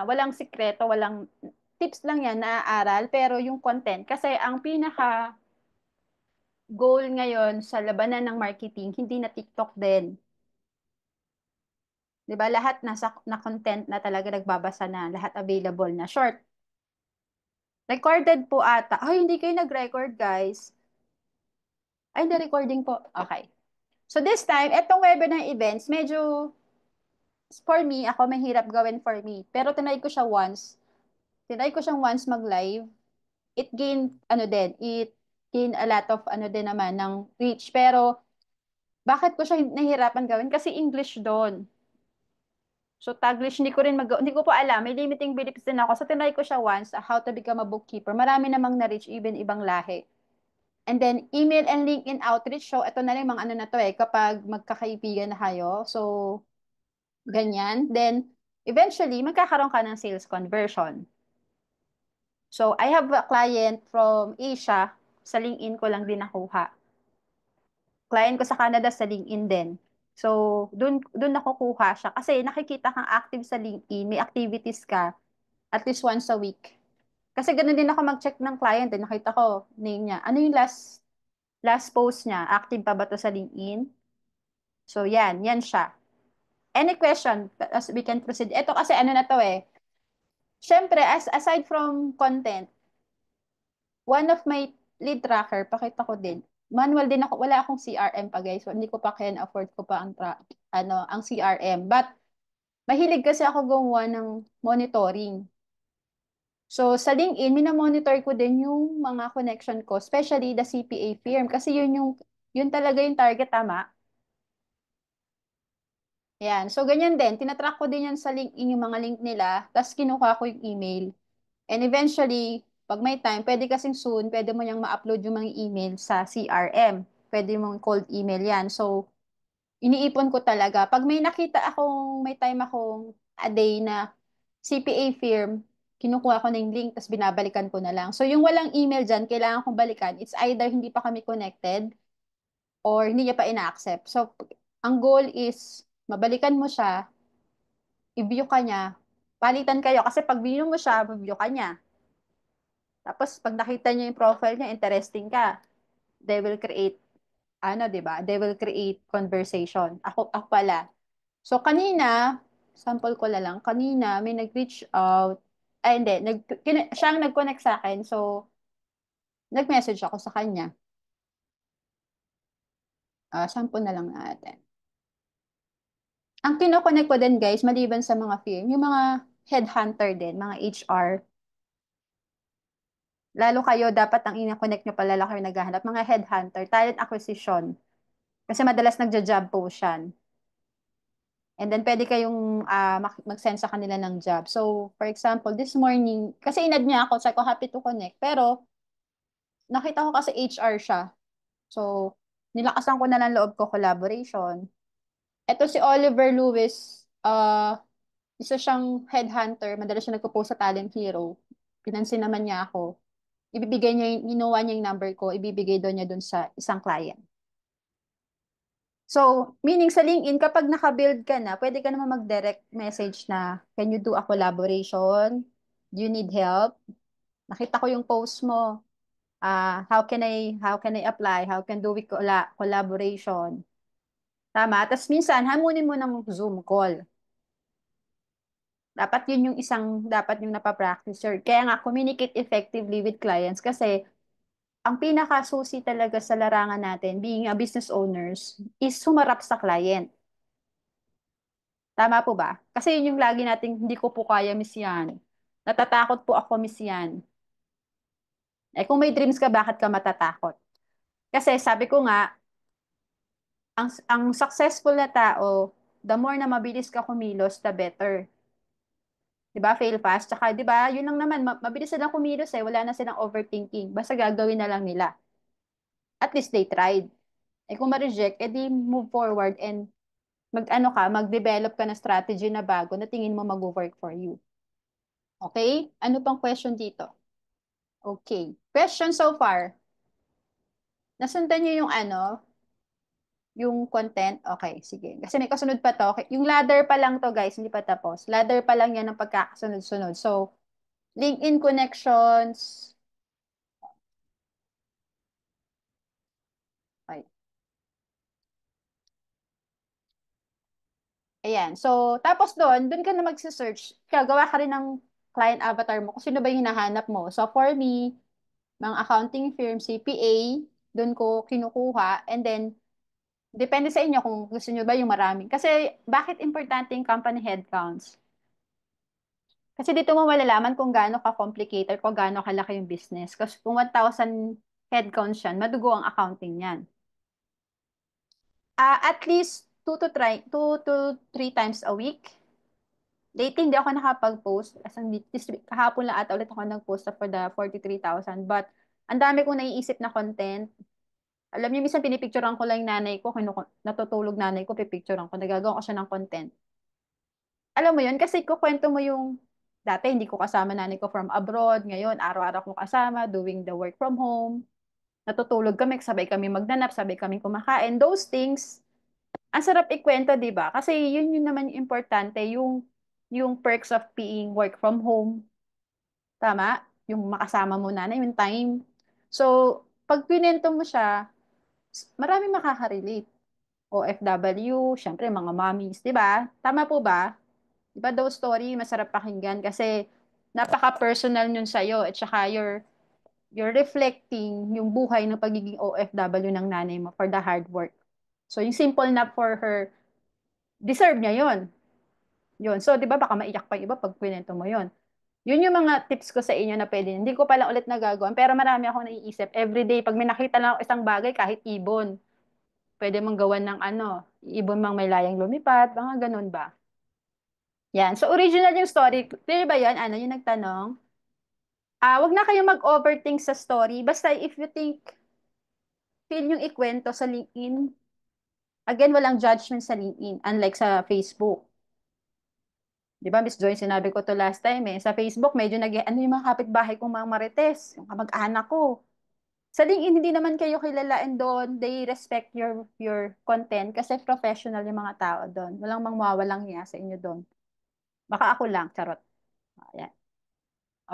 walang sikreto, walang tips lang yan na aaral, pero yung content. Kasi ang pinaka goal ngayon sa labanan ng marketing, hindi na TikTok din. 'Di ba? Lahat na content na talaga nagbabasa na, lahat available na. Short. Recorded po ata. Ay, hindi kayo nag-record, guys. Ay, hindi recording po. Okay. So this time, etong webinar events, medyo for me, ako mahirap gawin for me. Pero tinry ko siya once. Tinry ko siyang once mag-live. It gained, it gained a lot of, din naman, ng reach. Pero, bakit ko siya nahihirapan gawin? Kasi English doon. So, Taglish, hindi ko po alam. May limiting beliefs din ako. So, tinry ko siya once, how to become a bookkeeper. Marami namang na-reach, even ibang lahi. And then, email and LinkedIn outreach. So, ito na lang mga ano na to kapag magkakaibigan na kayo. So, ganyan. Then, eventually, magkakaroon ka ng sales conversion. So, I have a client from Asia. Sa LinkedIn ko lang din nakuha. Client ko sa Canada sa LinkedIn din. So, dun nakukuha siya. Kasi nakikita kang active sa LinkedIn, may activities ka at least once a week. Kasi ganun din ako mag-check ng client. Nakita ko, name niya. Ano yung last post niya? Active pa ba to sa LinkedIn? So, yan siya. Any question? As we can proceed. Ito kasi ano na to Siyempre, aside from content, one of my lead tracker, pakita ko din. Manual din ako, wala akong CRM pa guys. So, hindi ko pa kaya afford ko pa ang CRM. But, mahilig kasi ako gumawa ng monitoring. So, sa LinkedIn, minamonitor ko din yung mga connection ko, especially the CPA firm. Kasi yun talaga yung target, tama? Yan. So, ganyan din. Tinatrack ko din yan sa LinkedIn yung mga link nila. Tapos, kinuha ko yung email. And eventually, pag may time, pwede kasing soon, pwede mo niyang ma-upload yung mga email sa CRM. Pwede mong cold email yan. So, iniipon ko talaga. Pag may time akong a day na CPA firm, kinukuha ko na yung link, tapos binabalikan ko na lang. So, yung walang email dyan, kailangan kong balikan. It's either hindi pa kami connected or hindi niya pa ina-accept. So, ang goal is, mabalikan mo siya, i-view ka niya, palitan kayo. Kasi pag view mo siya, view ka niya. Tapos, pag nakita niyo yung profile niya, interesting ka, they will create, di ba? They will create conversation. Ako pala. So, kanina, sample ko na lang, kanina, may nag-reach out, ay, hindi, siya ang nag-connect sa akin. So, nag-message ako sa kanya. Sample na lang natin. Ang kinoconnect ko din, guys, maliban sa mga firm, yung mga headhunter din, mga HR. Lalo kayo, dapat ang ina-connect nyo pala kayo naghahanap, mga headhunter, talent acquisition. Kasi madalas nagja-job post yan. And then pwede kayong mag-send sa kanila ng job. So, for example, this morning, kasi inad niya ako, sabi ko happy to connect. Pero, nakita ko kasi HR siya. So, nilakasan ko na ng loob ko collaboration. Ito si Oliver Lewis, isa siyang headhunter, madalas siya nagpo-post sa Talent Hero. Pinansin naman niya ako. Ibibigay niya, inuwa niya yung number ko, ibibigay doon niya doon sa isang client. So, meaning sa LinkedIn, kapag naka-build ka na, pwede ka naman mag-direct message na, can you do a collaboration? Do you need help? Nakita ko yung post mo. How can I apply? How can do we collaboration? Tama? Tapos minsan, hamunin mo ng Zoom call. Dapat yun yung dapat yung napapractice. Kaya nga, communicate effectively with clients kasi ang pinakasusi talaga sa larangan natin, being a business owners, is sumarap sa client. Tama po ba? Kasi yun yung lagi nating, hindi ko po kaya, Miss Yan. Natatakot po ako, Miss Yan. Eh kung may dreams ka, bakit ka matatakot? Kasi sabi ko nga, ang successful na tao, the more na mabilis ka kumilos, the better. 'Di ba? Fail fast. Tsaka 'di ba? Yun lang naman, mabilis silang kumilos eh, wala na silang overthinking. Basta gagawin na lang nila. At least they tried. Eh kung ma-reject, edi move forward and mag-develop ka ng strategy na bago na tingin mo mag-work for you. Okay? Ano pang question dito? Okay. Question so far. Nasundan niyo yung content? Okay, sige. Kasi may kasunod pa to. Okay. Yung ladder pa lang to, guys, hindi pa tapos. Ladder pa lang yan ng pagkakasunod-sunod. So, LinkedIn connections. Okay. Ayan. So, tapos doon ka na magse-search. Gawa ka rin ng client avatar mo kung sino ba yung hinahanap mo. So, for me, mga accounting firm, CPA, doon ko kinukuha. And then, depende sa inyo kung gusto nyo ba yung maraming. Kasi, bakit importante yung company headcounts? Kasi dito mo malalaman kung gaano ka-complicated, kung gaano kalaki yung business. Kasi kung 1,000 headcounts yan, madugo ang accounting yan. At least 2 to 3 times a week. Lately, hindi ako nakapag-post. This week, kahapon lang ata ulit ako nag-post for the 43,000. But, ang dami kong naiisip na content. Alam niyo, minsan pinipicturean ko lang yung nanay ko, natutulog nanay ko, pipicturean ko, nagagawa ko siya ng content. Alam mo yun, kasi kukwento mo yung, dati hindi ko kasama nanay ko from abroad, ngayon, araw-araw ko kasama, doing the work from home. Natutulog kami, sabay kami magdanap, sabay kami kumakain. Those things, ang sarap ikwento, di ba? Kasi yun naman yung importante, yung perks of being work from home. Tama? Yung makasama mo na yung time. So, pag pinento mo siya, maraming makaka-relate. OFW, syempre mga mommies, di ba? Tama po ba? Di ba those story, masarap pakinggan kasi napaka-personal nun sa'yo at saka you're reflecting yung buhay ng pagiging OFW ng nanay mo for the hard work. So, yung simple na for her, deserve niya yon. Yun. So, di ba baka maiyak pa yung iba pag kwento mo yon. Yun yung mga tips ko sa inyo na pwede. Hindi ko pala ulit nagagawa, pero marami akong naiisip. Everyday, pag may nakita lang ako isang bagay, kahit ibon, pwede mong gawan ng ibon mang may layang lumipat, mga ganun ba? Yan. So, original yung story. Clear ba yan? Ano yung nagtanong? Wag na kayong mag-overthink sa story. Basta if you think, feel yung ikwento sa LinkedIn. Again, walang judgment sa LinkedIn. Unlike sa Facebook. Di ba, Miss Joy, sinabi ko to last time eh. Sa Facebook, medyo ano yung mga kapitbahay kong mga marites, yung kamag-anak ko. Sa LinkedIn, hindi naman kayo kilala and doon, they respect your content kasi professional yung mga tao doon. Walang mangwawalang niya sa inyo doon. Baka ako lang, charot. Ayan.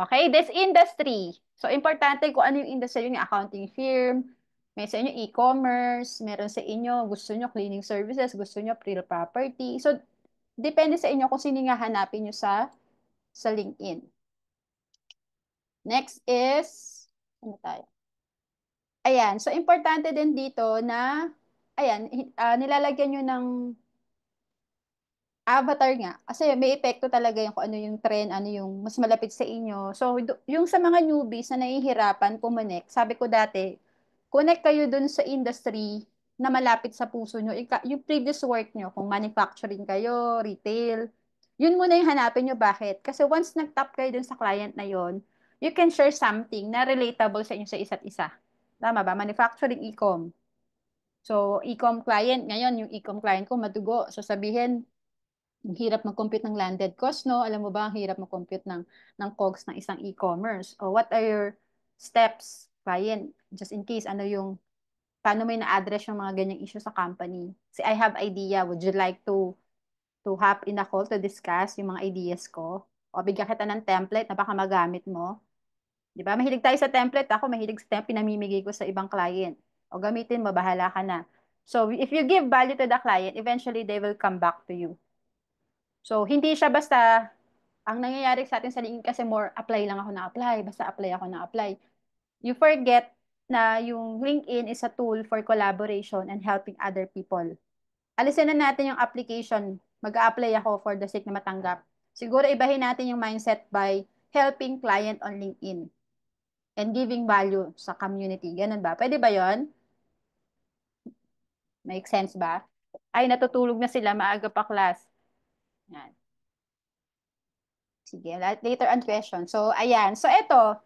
Okay, this industry. So, importante kung ano yung industry, yung accounting firm, may sa inyo e-commerce, meron sa inyo, gusto nyo cleaning services, gusto nyo real property. So, depende sa inyo kung sino nga hanapin nyo sa LinkedIn. Next is, ano tayo? Ayan, so importante din dito na, ayan, nilalagyan nyo ng avatar nga. Kasi may epekto talaga yung kung ano yung trend, ano yung mas malapit sa inyo. So, yung sa mga newbies na nahihirapan kumonek, sabi ko dati, connect kayo dun sa industry na malapit sa puso nyo. Yung previous work nyo, kung manufacturing kayo, retail, yun muna yung hanapin nyo. Bakit? Kasi once nag-top kayo dun sa client na yon, you can share something na relatable sa inyo sa isa't isa. Tama ba? Manufacturing, e-com. So, e-com client, ngayon, yung e-com client ko madugo. So, sabihin, ang hirap mag-compute ng landed cost, no? Alam mo ba, ang hirap mag-compute ng COGS ng isang e-commerce. O what are your steps, client? Just in case, paano mo na-address yung mga ganyang issue sa company? Si I have idea, would you like to hop in a call to discuss yung mga ideas ko? O bigyan kita ng template na baka magamit mo. Di ba? Mahilig tayo sa template. Ako, mahilig sa template, pinamimigay ko sa ibang client. O gamitin mo, bahala ka na. So, if you give value to the client, eventually they will come back to you. So, hindi siya basta, ang nangyayari sa atin sa LinkedIn kasi more apply lang ako na apply, basta apply ako na apply. You forget na yung LinkedIn is a tool for collaboration and helping other people. Alisin na natin yung application. Mag-a-apply ako for the sake na matanggap. Siguro ibahin natin yung mindset by helping client on LinkedIn and giving value sa community. Ganun ba? Pwede ba yon? Make sense ba? Ay, natutulog na sila. Maaga pa class. Yan. Sige, later on question. So, ayan. So, ito,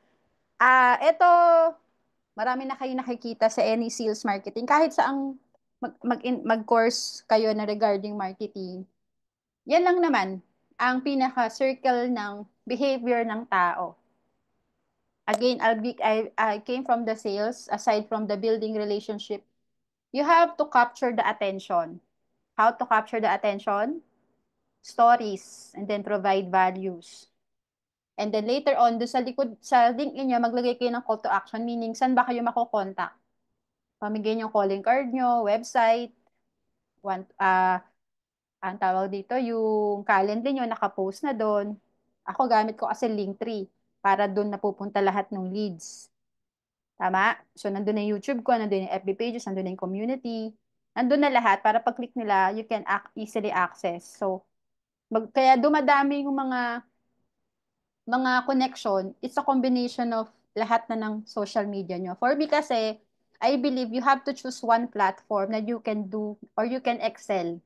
marami na kayo nakikita sa any sales marketing. Kahit saang mag-course kayo na regarding marketing, yan lang naman ang pinaka-circle ng behavior ng tao. Again, I came from the sales, aside from the building relationship, you have to capture the attention. How to capture the attention? Stories, and then provide values. And then later on, doon sa likod, sa LinkedIn nyo, maglagay kayo ng call to action, meaning saan ba kayo makokontak? Pamigay yung calling card nyo, website, one, ang tawag dito, yung calendar nyo, nakapost na doon. Ako gamit ko kasi Linktree para doon napupunta lahat ng leads. Tama? So, nandun na yung YouTube ko, nandun yung FB pages, nandun na yung community. Nandun na lahat para pag-click nila, you can easily access. So, kaya dumadami yung mga connection, it's a combination of lahat na ng social media nyo. For me kasi, I believe you have to choose one platform that you can do or you can excel.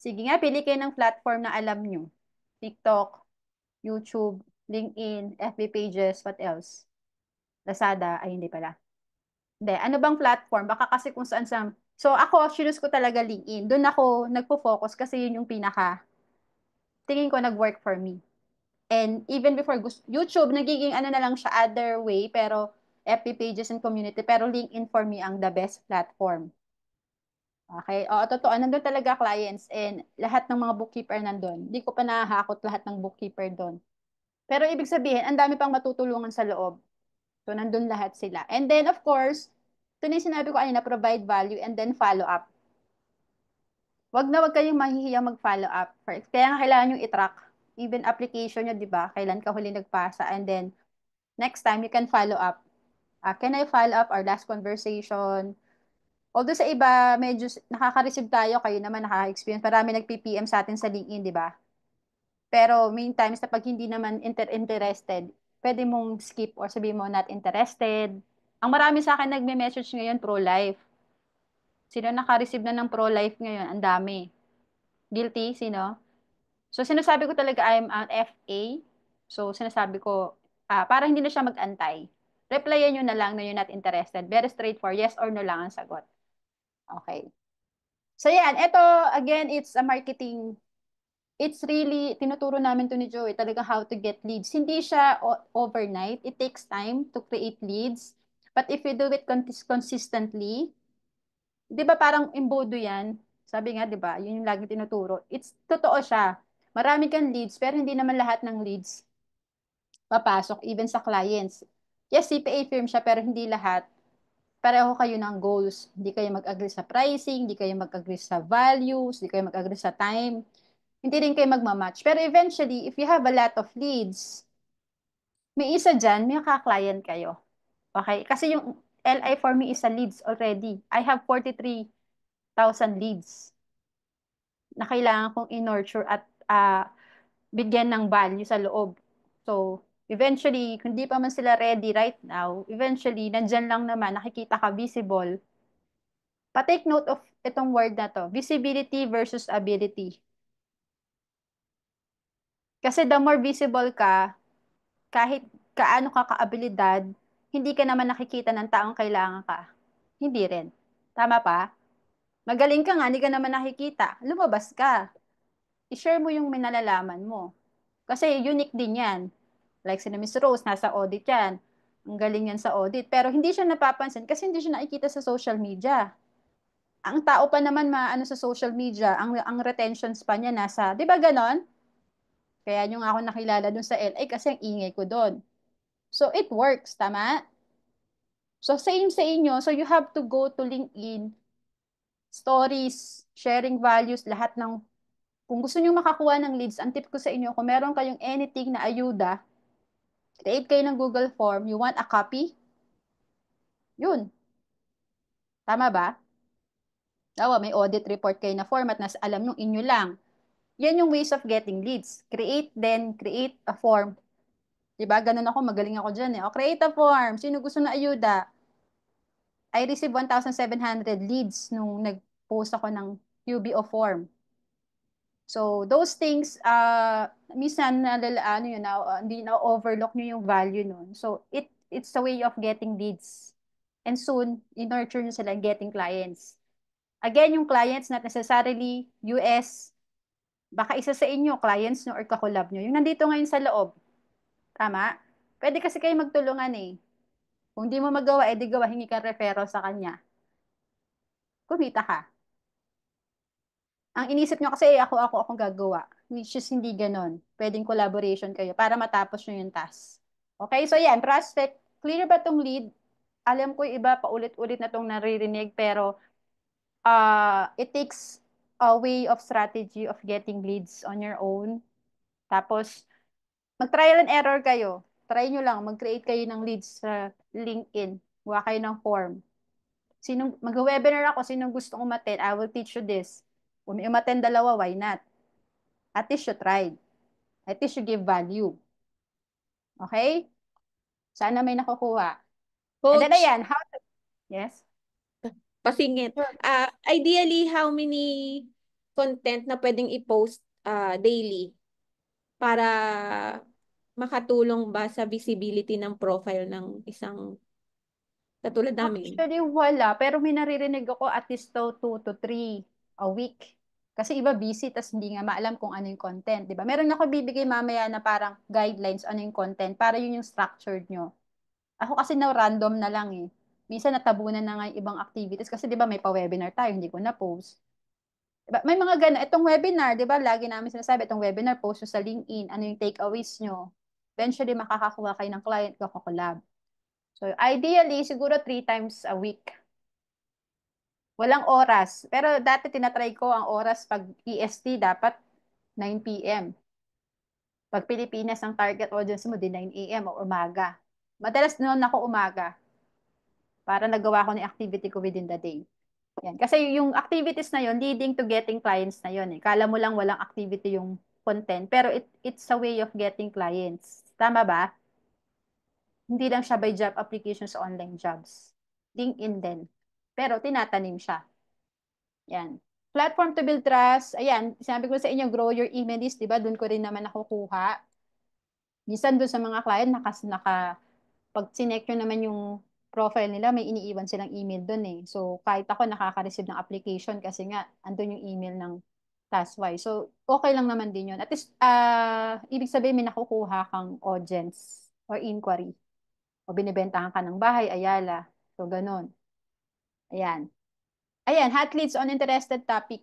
Sige nga, pili kayo ng platform na alam nyo. TikTok, YouTube, LinkedIn, FB pages, what else? Lazada, ay hindi pala. Hindi, ano bang platform? Baka kasi kung saan sa... So ako, choose ko talaga LinkedIn. Doon ako nagpo-focus kasi yun yung tingin ko nag-work for me. And even before YouTube, nagiging ano na lang siya other way, pero FB pages and community, pero LinkedIn for me ang the best platform. Okay? Oo, totoo. Nandun talaga clients and lahat ng mga bookkeeper nandun. Hindi ko pa nahahakot lahat ng bookkeeper doon. Pero ibig sabihin, ang dami pang matutulungan sa loob. So, nandun lahat sila. And then, of course, ito na yung sinabi ko kanina, provide value and then follow up. Wag kayong mahihiyang mag-follow up. Kaya nga kailangan yung i-track. Even application nyo, di ba? Kailan ka huli nagpasa. And then, next time, you can follow up. Can I follow up our last conversation? Although sa iba, medyo nakaka-receive tayo, kayo naman nakaka-experience. Marami nag-PPM sa atin sa LinkedIn, di ba? Pero main times na pag hindi naman interested, pwede mong skip or sabihin mo not interested. Ang marami sa akin nagme-message ngayon pro-life. Sino naka-receive na ng pro-life ngayon? Ang dami. Guilty? Sino? So, sinasabi ko talaga I'm an FA. So, sinasabi ko, para hindi na siya mag-antay. Replyan nyo na lang na you're not interested. Very straightforward. Yes or no lang ang sagot. Okay. So, yan. Ito, again, it's a marketing. It's really, tinuturo namin to ni Joey, talaga how to get leads. Hindi siya overnight. It takes time to create leads. But if you do it consistently, di ba parang imbodo yan? Sabi nga, di ba? Yun yung lagi tinuturo. It's totoo siya. Marami kang leads, pero hindi naman lahat ng leads papasok, even sa clients. Yes, CPA firm siya, pero hindi lahat. Pareho kayo ng goals. Hindi kayo mag-agree sa pricing, hindi kayo mag-agree sa values, hindi kayo mag-agree sa time. Hindi rin kayo magmamatch. Pero eventually, if you have a lot of leads, may isa dyan, may ka-client kayo. Okay? Kasi yung LI for me is a leads already. I have 43,000 leads na kailangan kong in-nurture at bigyan ng value sa loob. So, eventually, kung di pa man sila ready right now, eventually, nandyan lang naman, nakikita ka visible, Pa-take note of itong word na to, visibility versus ability. Kasi the more visible ka, kahit kaano ka kaabilidad, hindi ka naman nakikita ng taong kailangan ka. Hindi rin. Tama pa? Magaling ka nga, hindi ka naman nakikita. Lumabas ka. I-share mo yung minalalaman mo. Kasi unique din yan. Like si Miss Rose, nasa audit yan. Ang galing yan sa audit. Pero hindi siya napapansin kasi hindi siya nakikita sa social media. Ang tao pa naman maano sa social media, ang retention span niya nasa, 'di ba ganon? Kaya nyo nga ako nakilala dun sa LA kasi ang ingay ko doon. So it works, tama? So same sa inyo. So you have to go to LinkedIn, stories, sharing values, lahat ng kung gusto niyo makakuha ng leads, ang tip ko sa inyo, kung meron kayong anything na ayuda, create kayo ng Google Form, you want a copy? Yun. Tama ba? Dawa, may audit report kayo na format na alam nyo, inyo lang. Yan yung ways of getting leads. Create, then create a form. Diba? Ganun ako, magaling ako dyan eh. O, create a form. Sino gusto na ayuda? I received 1,700 leads nung nag-post ako ng UBO form. So, those things, minsan ano yun, hindi na-overlook nyo yung value nun. So, it's a way of getting leads. And soon, in-nurture nyo sila getting clients. Again, yung clients not necessarily US, baka isa sa inyo, clients nyo or kakulab nyo. Yung nandito ngayon sa loob. Tama? Pwede kasi kayo magtulungan eh. Kung di mo magawa, edi gawa, hingi ka referral sa kanya. Kumita ka. Ang inisip nyo kasi, akong gagawa. Which is hindi ganon. Pwedeng collaboration kayo para matapos nyo yung task. Okay, so yan, prospect. Clear ba tong lead? Alam ko yung iba, paulit-ulit na tong naririnig, pero it takes a way of strategy of getting leads on your own. Tapos, mag-trial and error kayo. Try nyo lang, mag-create kayo ng leads sa LinkedIn. Gawa kayo ng form. Mag-webinar ako, sinong gusto umattend, I will teach you this. Kung may umattend dalawa, why not? At least you tried. At least you give value. Okay? Sana may nakukuha. And then Coach, ayan, yes? pasingit. Sure. Ideally, how many content na pwedeng i-post daily para makatulong ba sa visibility ng profile ng isang katulad namin? Actually, wala. Pero may naririnig ako at least 2 to 3 a week. Kasi iba busy, tas hindi nga maalam kung ano yung content, di ba? Meron ako bibigay mamaya na parang guidelines, ano yung content, para yun yung structured nyo. Ako kasi na random na lang eh. Minsan natabunan na nga yung ibang activities kasi di ba may pa-webinar tayo, hindi ko na-post. Diba? May mga gana, itong webinar, di ba, lagi namin sinasabi, itong webinar, post nyo sa LinkedIn, ano yung takeaways nyo. Eventually, makakakuha kayo ng client, kakokolab. So, ideally, siguro 3 times a week. Walang oras. Pero dati tinatry ko ang oras pag EST, dapat 9 p.m. Pag Pilipinas, ang target audience mo, di 9 a.m. o umaga. Madalas noon ako umaga para nagawa ko ng activity ko within the day. Yan. Kasi yung activities na yun, leading to getting clients na yun. Eh. Kala mo lang walang activity yung content, pero it's a way of getting clients. Tama ba? Hindi lang siya by job application sa online jobs. LinkedIn din. Pero tinatanim siya. Yan. Platform to build trust. Ayan, sinabi ko sa inyo, grow your email list, di ba? Doon ko rin naman nakukuha. Minsan doon sa mga client, pag sinek nyo naman yung profile nila, may iniiwan silang email doon eh. So, kahit ako nakaka-receive ng application kasi nga, andun yung email ng TaskWise. So, okay lang naman din yun. At least, ibig sabihin may nakukuha kang audience or inquiry. O binibentahan ka ng bahay, Ayala. So, ganun. Ayan. Ayan, hot leads on interested topic.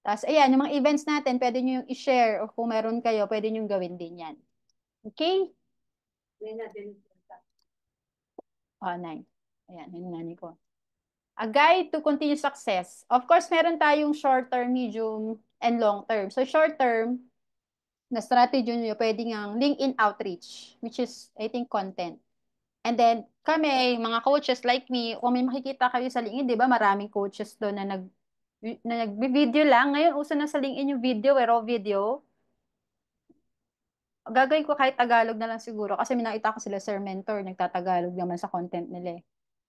Tapos, ayan, yung mga events natin, pwede nyo yung i-share o kung meron kayo, pwede nyo gawin din yan. Okay? Oh, 9. Ayan, yun nani ko. A guide to continued success. Of course, meron tayong short term, medium, and long term. So, short term, na strategy nyo, pwede nga LinkedIn outreach, which is, I think, content. And then, kami, mga coaches like me, kung may makikita kayo sa LinkedIn, di ba, maraming coaches doon na nag-video lang. Ngayon, uso na sa LinkedIn yung video, raw video. Gagawin ko kahit Tagalog na lang siguro kasi may nakita ko sila Sir Mentor, nagtatagalog naman sa content nila eh.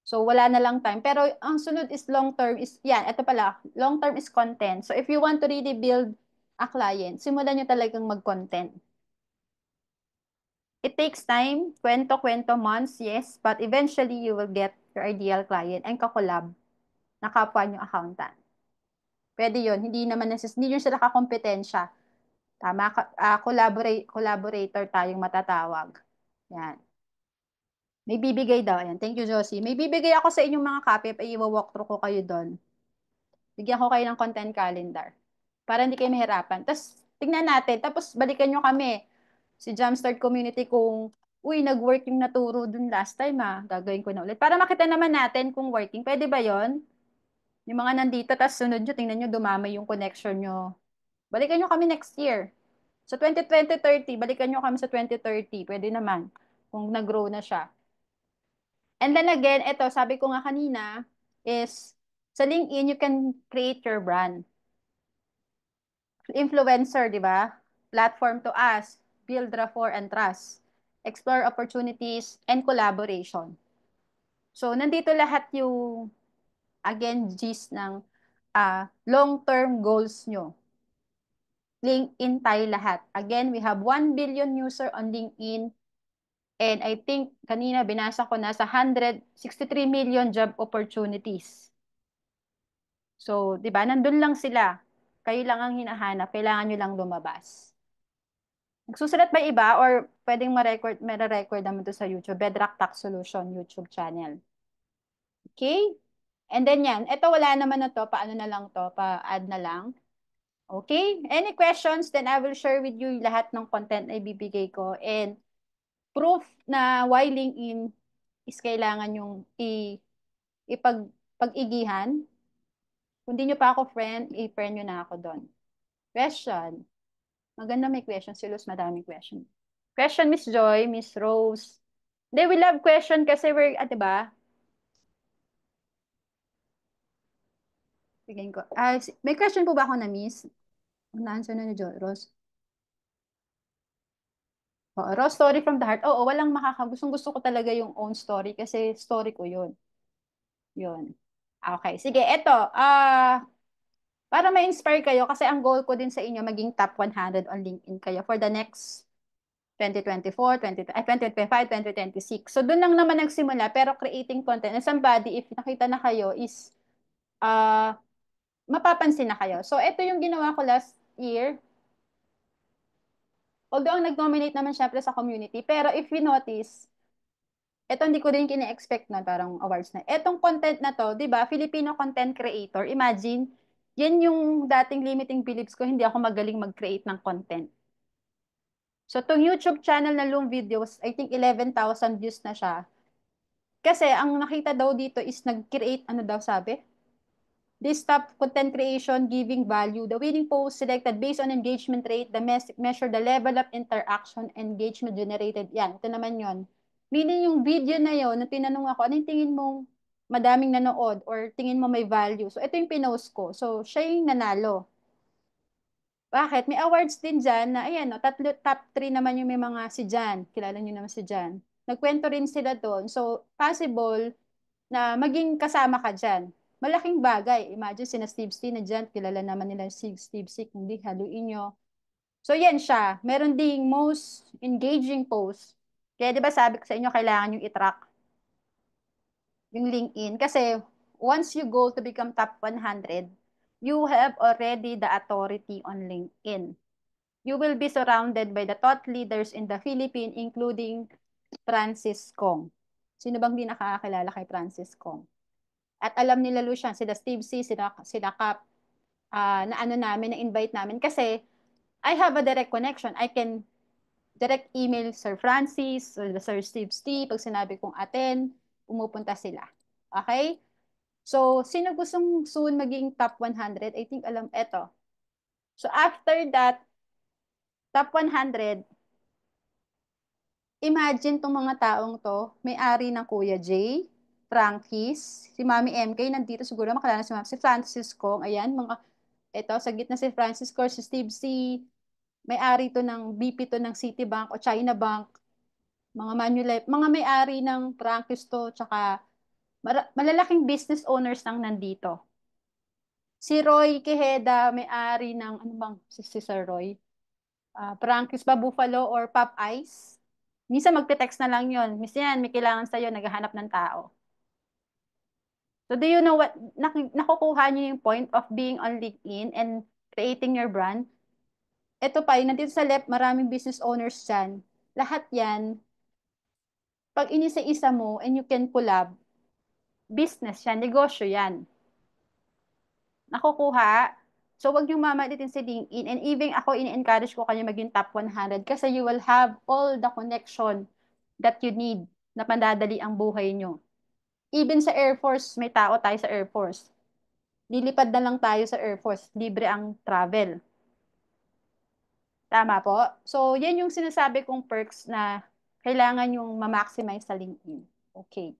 So, wala na lang time. Pero, ang sunod is long term is, yan, ito pala, long term is content. So, if you want to really build a client, simulan nyo talagang mag-content. It takes time, kwento-kwento, months, yes, but eventually you will get your ideal client and kakolab na kapwa nyo accountant. Pwede yun. Hindi nyo sila kakompetensya. Tama, collaborator tayong matatawag. Yan. May bibigay daw. Ayan. Thank you, Josie. May bibigay ako sa inyong mga copy. I-walkthrough ko kayo doon. Bigyan ko kayo ng content calendar. Para hindi kayo mahirapan. Tapos, tignan natin. Tapos, balikan nyo kami. Si Jumpstart Community kung, uy, nag-work yung naturo dun last time gagawin ko na ulit. Para makita naman natin kung working. Pwede ba yon? Yung mga nandito, tapos sunod nyo, tingnan nyo, dumamay yung connection nyo. Balikan nyo kami next year. Sa 2020-30, balikan nyo kami sa 2030. Pwede naman kung nag-grow na siya. And then again, ito, sabi ko nga kanina, is sa LinkedIn, you can create your brand. Influencer, di ba? Platform to us, build rapport and trust, explore opportunities, and collaboration. So, nandito lahat yung, again, gist ng long-term goals nyo. LinkedIn tayo lahat. Again, we have 1 billion user on LinkedIn. And I think, kanina binasa ko nasa 163 million job opportunities. So, di ba, nandun lang sila. Kayo lang ang hinahanap. Kailangan nyo lang lumabas. Nagsusulat ba iba or pwedeng ma-record naman to sa YouTube? Bedrock Tax Solution YouTube channel. Okay? And then yan. Ito wala naman na to. Paano na lang to? Pa-add na lang. Okay? Any questions? Then I will share with you lahat ng content na ibibigay ko. And proof na why LinkedIn is kailangan yung pag-igihan. Kung di nyo pa ako friend, i-friend nyo na ako doon. Question. Maganda may question. Si Luz, madaming question. Question, Miss Joy, Miss Rose. They will love question kasi we're, diba? Bigyan ko. May question po ba ako na, Miss? Na-answer na ni Joy, Rose. Oh, Rose, story from the heart. Oo, walang Gustong-gusto ko talaga yung own story kasi story ko yun. Yun. Okay, sige, eto. Para ma-inspire kayo, kasi ang goal ko din sa inyo, maging top 100 on LinkedIn kayo for the next 2024, 2025, 2026. So, doon lang naman nagsimula, pero creating content. And somebody, if nakita na kayo, is mapapansin na kayo. So, ito yung ginawa ko last year. Although, ang nag-nominate naman syempre sa community, pero if you notice, ito hindi ko din kine-expect na parang awards na. Etong content na to, 'di ba? Filipino content creator. Imagine, yan yung dating limiting beliefs ko, hindi ako magaling mag-create ng content. So, tong YouTube channel na Loom Videos, I think 11,000 views na siya. Kasi, ang nakita daw dito is nag-create, ano daw sabi? This top content creation giving value. The winning post selected based on engagement rate, measure the level of interaction, engagement generated. Yan, ito naman yon. Meaning yung video na yon, na tinanong ako, anong tingin mo madaming nanood or tingin mo may value? So, ito yung pinost ko. So, siya yung nanalo. Bakit? May awards din dyan na, ayan, no, top 3 naman yung may mga si Jan. Kilala nyo naman si Jan. Nagkwento rin sila doon. So, possible na maging kasama ka dyan. Malaking bagay. Imagine, sina Steve C na dyan. Kilala naman nila si Steve C. Kung di, haluin nyo. So, yan siya. Meron ding most engaging post. Kaya, di ba sabi ko sa inyo, kailangan yung i-track yung LinkedIn. Kasi, once you go to become top 100, you have already the authority on LinkedIn. You will be surrounded by the thought leaders in the Philippines, including Francis Kong. Sino bang di nakakakilala kay Francis Kong? At alam nila Lucian, sila Steve C, sila Cap, na ano namin, na-invite namin. Kasi, I have a direct connection. I can direct email Sir Francis, Sir Steve C, pag sinabi kong attend, pumupunta sila. Okay? So, sino gustong soon maging top 100? I think alam, eto. So, after that, top 100, imagine tong mga taong to, may-ari ng Kuya J, Frankies, si Mami MK, nandito siguro makilala si Mami, si Francis Kong, ayan, ito, sa gitna si Francis Kong, si Steve C, may-ari to ng BP to ng Citibank o China Bank, mga Manulife, mga may-ari ng Frankies to, tsaka malalaking business owners lang nandito. Si Roy Quijeda, may-ari ng, ano bang, si Sir Roy? Frankie's ba Buffalo or Popeyes? Minsan magte-text na lang yon. Minsan may kailangan sa'yo, naghahanap ng tao. So do you know what, nakukuha niyo yung point of being on LinkedIn and creating your brand? Ito pa, yung nandito sa left, maraming business owners dyan. Lahat yan, pag inisa-isa mo and you can collab, business yan, negosyo yan. Nakukuha. So, wag niyong mamalitin si LinkedIn. And even ako, ini-encourage ko kayo maging top 100 kasi you will have all the connection that you need na pandadali ang buhay niyo. Even sa Air Force, may tao tayo sa Air Force. Lilipad na lang tayo sa Air Force. Libre ang travel. Tama po? So, yan yung sinasabi kong perks na kailangan yung ma-maximize sa LinkedIn. Okay.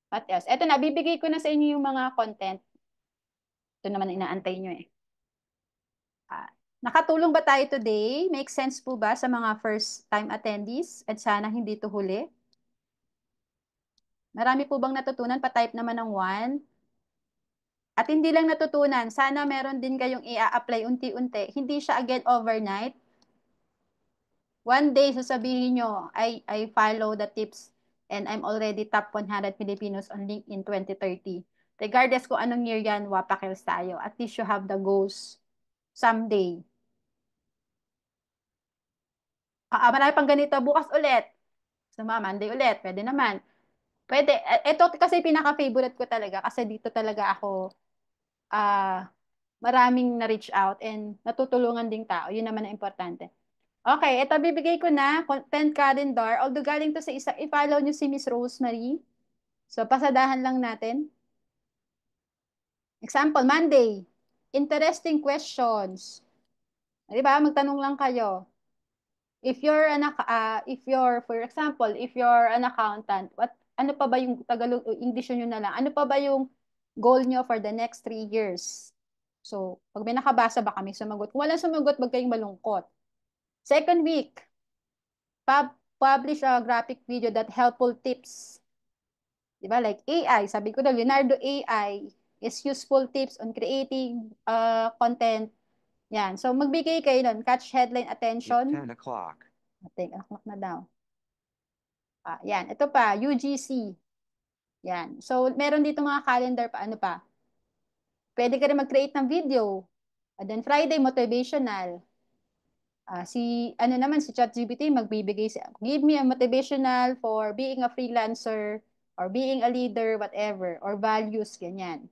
What else? Eto na, bibigay ko na sa inyo yung mga content. Ito naman inaantay nyo eh. Nakatulong ba tayo today? Make sense po ba sa mga first time attendees? At sana hindi to huli. Marami po bang natutunan? Pa-type naman ng 1. At hindi lang natutunan, sana meron din kayong i-apply unti-unti. Hindi siya again overnight. One day, sasabihin nyo, I follow the tips and I'm already top 100 Filipinos on LinkedIn 2030. Regardless kung anong year yan, wapakils tayo. At least you have the goals someday. Marami pang ganito, bukas ulit. So, Monday ulit, pwede naman. Pwede. Ito kasi pinaka-favorite ko talaga kasi dito talaga ako maraming na-reach out and natutulungan ding tao. Yun naman ang importante. Okay, ito bibigay ko na, content calendar. Although galing to sa isa, i-follow nyo si Miss Rosemary. So, pasadahan lang natin. Example, Monday. Interesting questions. Di ba? Magtanong lang kayo. If you're, for example, if you're an accountant, ano pa ba yung Tagalog, English nyo na lang, ano pa ba yung goal nyo for the next 3 years? So, pag may nakabasa ba kami sumagot? Kung walang sumagot, wag kayong malungkot. Second week, publish a graphic video that helpful tips. Diba? Like AI, sabi ko na, Leonardo AI is useful tips on creating content. Yan. So, magbigay kayo nun. Catch headline attention. 10 o'clock. 10 o'clock na daw. Yan. Ito pa, UGC. Yan. So, meron dito mga calendar pa. Ano pa? Pwede ka rin mag-create ng video. And then Friday, motivational. Ano naman, si ChatGPT magbibigay siya. Give me a motivational for being a freelancer or being a leader, whatever, or values, ganyan.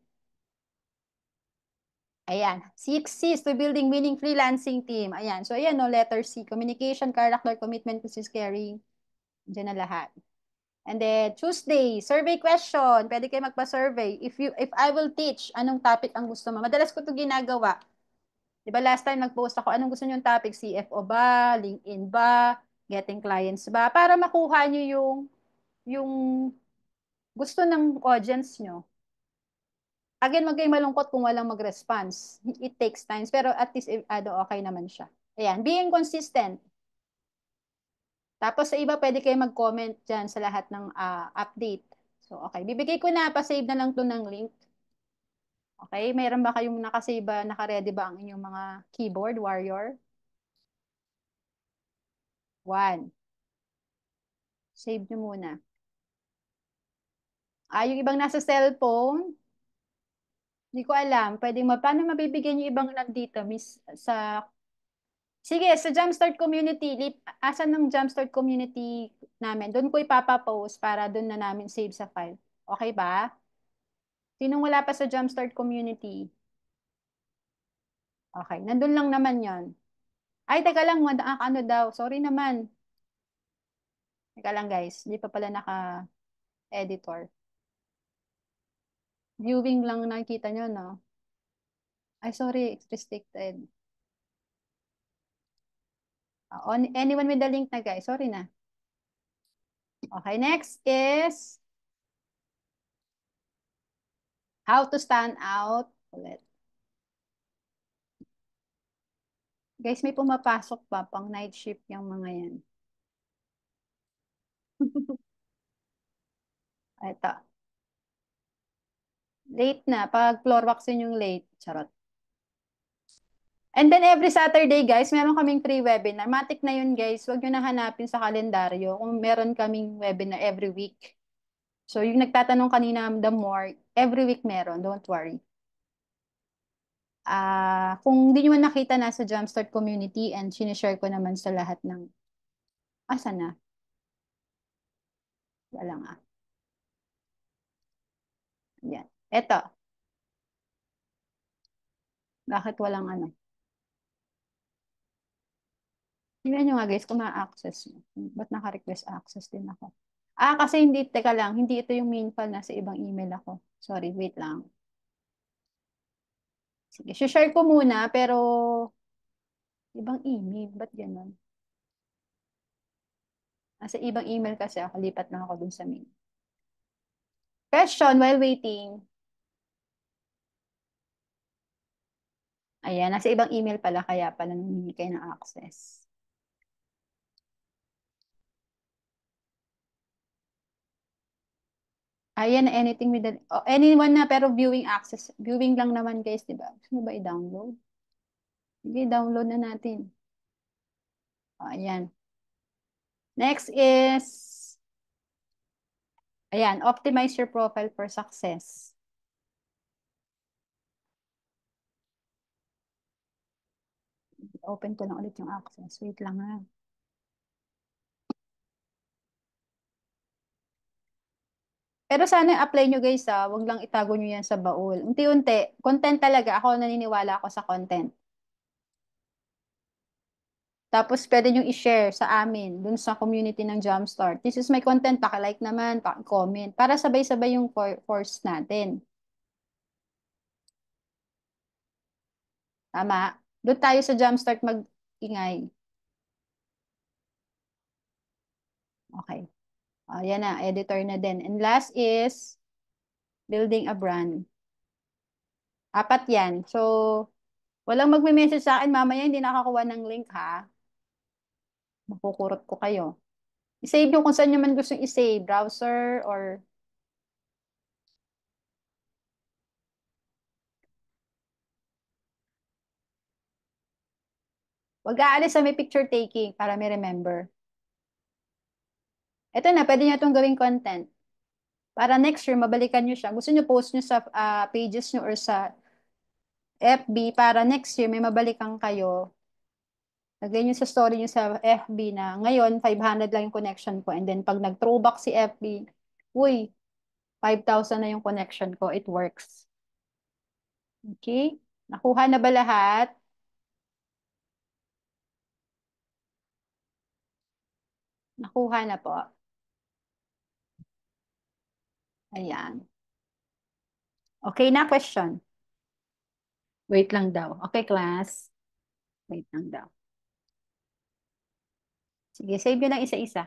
Ayan. 6 C's to building winning freelancing team. Ayan. So, ayan, no, letter C. Communication, character, commitment, consist, caring. Diyan na lahat. And then, Tuesday, survey question. Pwede kayo magpa-survey. If I will teach, anong topic ang gusto mo? Madalas ko ito ginagawa. Diba last time nag-post ako, anong gusto niyo yung topic? CFO ba? LinkedIn ba? Getting clients ba? Para makuha niyo yung gusto ng audience nyo. Again, wag kayong malungkot kung walang mag-response. It takes time. Pero at least, okay naman siya. Ayan, being consistent. Tapos sa iba, pwede kayo mag-comment dyan sa lahat ng update. So, okay. Bibigay ko na, pa-save na lang to ng link. Okay, mayroon ba kayong nakasave ba, naka-ready ba ang inyong mga keyboard warrior? 1. Save nyo muna. Yung ibang nasa cellphone, hindi ko alam. Paano mabibigyan yung ibang nandito? Sige, sa Jumpstart Community, asan ng Jumpstart Community namin? Doon ko ipapapost para doon na namin save sa file. Okay ba? Sinong wala pa sa Jumpstart Community? Okay, nandun lang naman yon. Ay, teka lang, ano daw? Sorry naman. Teka lang guys, hindi pa pala naka-editor. Viewing lang nakikita nyo, no? Ay, sorry, it's restricted. Anyone with the link na guys, sorry na. Okay, next is how to stand out. Ulit. Guys, may pumapasok pa pang night shift yung mga yan. Ito. Late na. Pag floor wax yun yung late. Charot. And then every Saturday, guys, meron kaming free webinar. Matik na yun, guys. Huwag nyo na hanapin sa kalendaryo kung meron kaming webinar every week. So, yung nagtatanong kanina, the more, every week meron. Don't worry. Kung hindi nyo man nakita, nasa Jumpstart community and sinishare ko naman sa lahat ng... Asa na? Wala nga. Yan. Eto. Bakit walang ano? Tingnan nyo nga guys kung ma-access nyo. Ba't naka-request access din ako? Kasi hindi, teka lang, hindi ito yung main file, nasa ibang email ako. Sorry, wait lang. Sige, share ko muna, pero ibang email, ba't ganun? Nasa ibang email kasi ako, lipat lang ako dun sa main. Question while waiting. Ayan, nasa ibang email pala, kaya pala nangingi kayo ng access. Ayan, anything with the, anyone na pero viewing access. Viewing lang naman guys, di ba? Gusto nyo ba i-download? Sige, download na natin. Ayan. Next is, ayan, optimize your profile for success. Open ko lang ulit yung access. Wait lang ha. Pero sana i-apply nyo guys ha. Huwag lang itago nyo yan sa baul. Unti-unti. Content talaga. Ako naniniwala ako sa content. Tapos pwede nyo i-share sa amin, dun sa community ng Jumpstart. This is my content. Paki-like naman, paki-comment. Para sabay-sabay yung course natin. Tama? Doon tayo sa Jumpstart mag-ingay. Okay. Yan na, editor na din. And last is building a brand. Apat yan. So, walang magme-message sa akin, mamaya hindi nakakuha ng link ha. Makukurot ko kayo. I-save nyo kung saan nyo man gusto i-save. Browser or... Huwag aalis sa may picture taking para may remember. Ito na, pwede nyo itong gawing content. Para next year, mabalikan nyo siya. Gusto nyo post nyo sa pages nyo or sa FB para next year may mabalikan kayo. Lagay nyo sa story nyo sa FB na ngayon, 500 lang yung connection ko. And then pag nag-throwback si FB, uy, 5,000 na yung connection ko. It works. Okay? Nakuha na ba lahat? Nakuha na po. Ayan. Okay na question. Wait lang daw. Okay, class. Wait lang daw. Sige, save nyo lang isa-isa.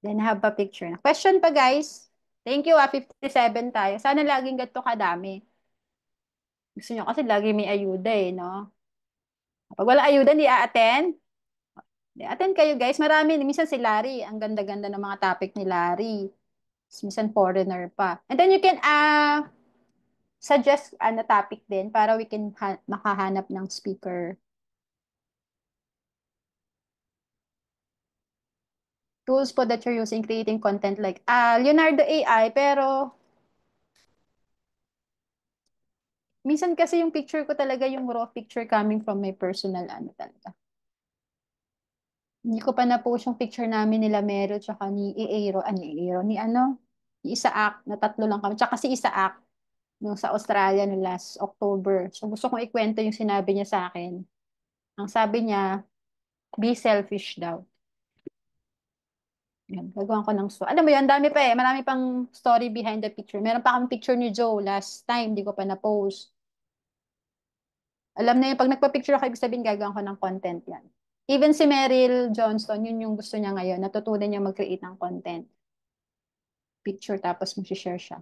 Then have a picture na. Question pa, guys. Thank you, 57 tayo. Sana laging ganito kadami. Gusto nyo kasi lagi may ayuda eh, no? Pag wala ayuda, hindi a-attend. Attend kayo, guys. Marami. Minsan si Larry. Ang ganda-ganda ng mga topic ni Larry. Minsan foreigner pa. And then you can suggest ano topic din para we can makahanap ng speaker. Tools po that you're using creating content like Leonardo AI, pero minsan kasi yung picture ko talaga yung raw picture coming from my personal ano talaga. Hindi ko pa na-post yung picture namin nila Mero tsaka ni ano, ni Isaac, na tatlo lang kami. Tsaka si Isaac, nung sa Australia no last October. So gusto kong ikwento yung sinabi niya sa akin. Ang sabi niya, be selfish daw. Yan, gagawin ko ng story. Alam mo yan, dami pa eh. Marami pang story behind the picture. Meron pa akong picture ni Joe last time, di ko pa na-post. Alam na yun, pag nagpa-picture ako, ibig sabihin gagawin ko ng content yan. Even si Meryl Johnston, yun yung gusto niya ngayon. Natutunan niya mag-create ng content. Picture, tapos mag-share siya.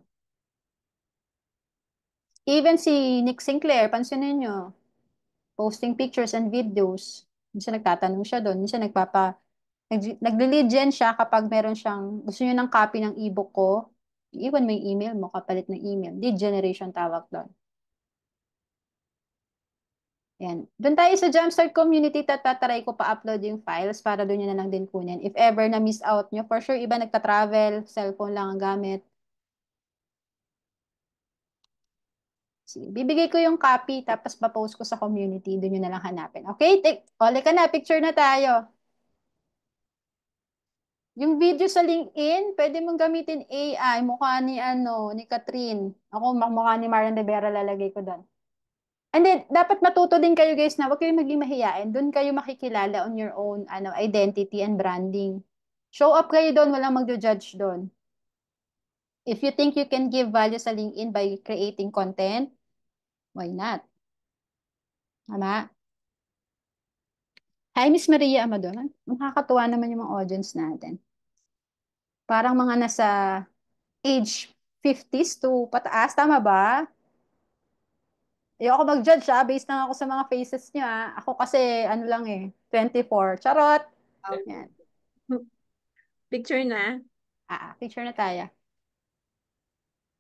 Even si Nick Sinclair, pansinin nyo, posting pictures and videos. Minsan nagtatanong siya doon. Minsan nagli-lead gen siya kapag meron siyang, gusto niyo ng copy ng ebook ko. Iwan mo yung email mo, kapalit ng email. Lead generation tawag doon. Yan. Doon tayo sa Jumpstart community, tatatry ko pa-upload yung files para doon nyo na lang din kunin. If ever na miss out nyo, for sure, iba nagta-travel, cellphone lang ang gamit. Sige, bibigay ko yung copy, tapos pa-post ko sa community, doon nyo na lang hanapin. Okay, ole ka na, picture na tayo. Yung video sa LinkedIn, pwede mong gamitin AI, mukha ni ni Catherine. Ako, mukha ni Marian Rivera lalagay ko doon. And then, dapat matuto din kayo guys na huwag kayong maging mahiyain. Doon kayo makikilala on your own identity and branding. Show up kayo doon, walang magjo-judge doon. If you think you can give value sa LinkedIn by creating content, why not? Tama? Hi, Miss Maria Amador. Nakakatuwa naman yung mga audience natin. Parang mga nasa age 50s to pataas. Tama ba? Ayoko mag-judge based lang ako sa mga faces niyo Ako kasi lang 24. Charot. Yan. Picture na. Picture na tayo.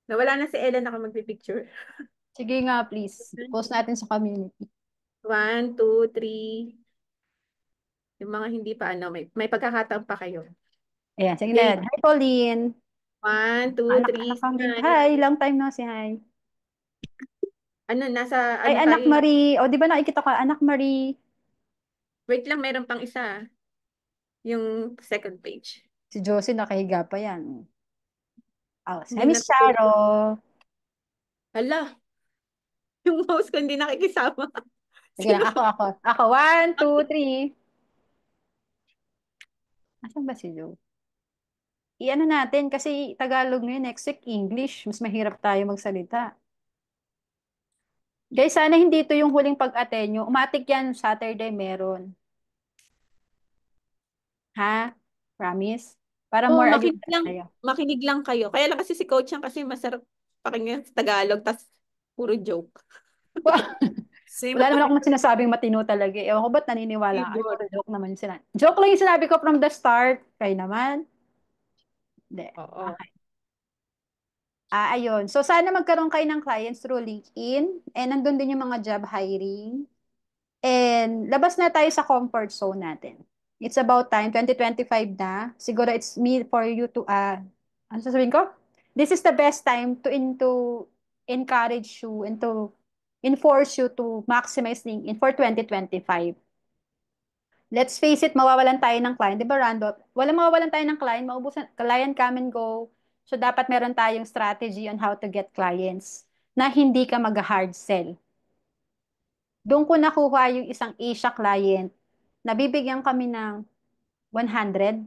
Nawala na si Ellen, ako magpipicture. Sige nga, please. Post natin sa community. 1, 2, 3. Yung mga hindi pa may pagkakataon pa kayo. Ayan, sige na. Hi, Pauline. 1, 2, 3. Hi, long time no si hi. Nasa Ay, Anak tayo? Marie. O, di ba nakikita ko, Anak Marie. Wait lang, meron pang isa. Yung second page. Si Josie nakahiga pa yan. Oh, hi, Hindi Miss Charo. Hala. Yung mouse ko hindi nakikisama. Sige lang, ako. Ako, 1, 2, 3. Asan ba si Joe? I-ano natin, kasi Tagalog ngayon, next week English. Mas mahirap tayo magsalita. Guys, sana hindi ito yung huling pag-attend nyo. Umatik yan, Saturday meron. Ha? Promise? Para more agenda tayo. Makinig lang kayo. Kaya lang kasi si Coach yan kasi masarap pakinggan sa Tagalog, tas puro joke. Wala naman akong sinasabing matino talaga. Ewan ko ba't naniniwala ka? Puro joke naman yung sinabi. Joke lang yung sinabi ko from the start. Kayo naman. Hindi. Oo. Okay. Ayun. So, sana magkaroon kayo ng clients through LinkedIn. And nandun din yung mga job hiring. And labas na tayo sa comfort zone natin. It's about time. 2025 na. Siguro it's me for you to, ano sasabihin ko? This is the best time to encourage you and to enforce you to maximize LinkedIn for 2025. Let's face it, mawawalan tayo ng client. Di ba, Randolph? Walang mawawalan tayo ng client. Maubusan, client come and go. So, dapat meron tayong strategy on how to get clients na hindi ka mag-hard sell. Doon ko nakuha yung isang Asia client na bibigyan kami ng 100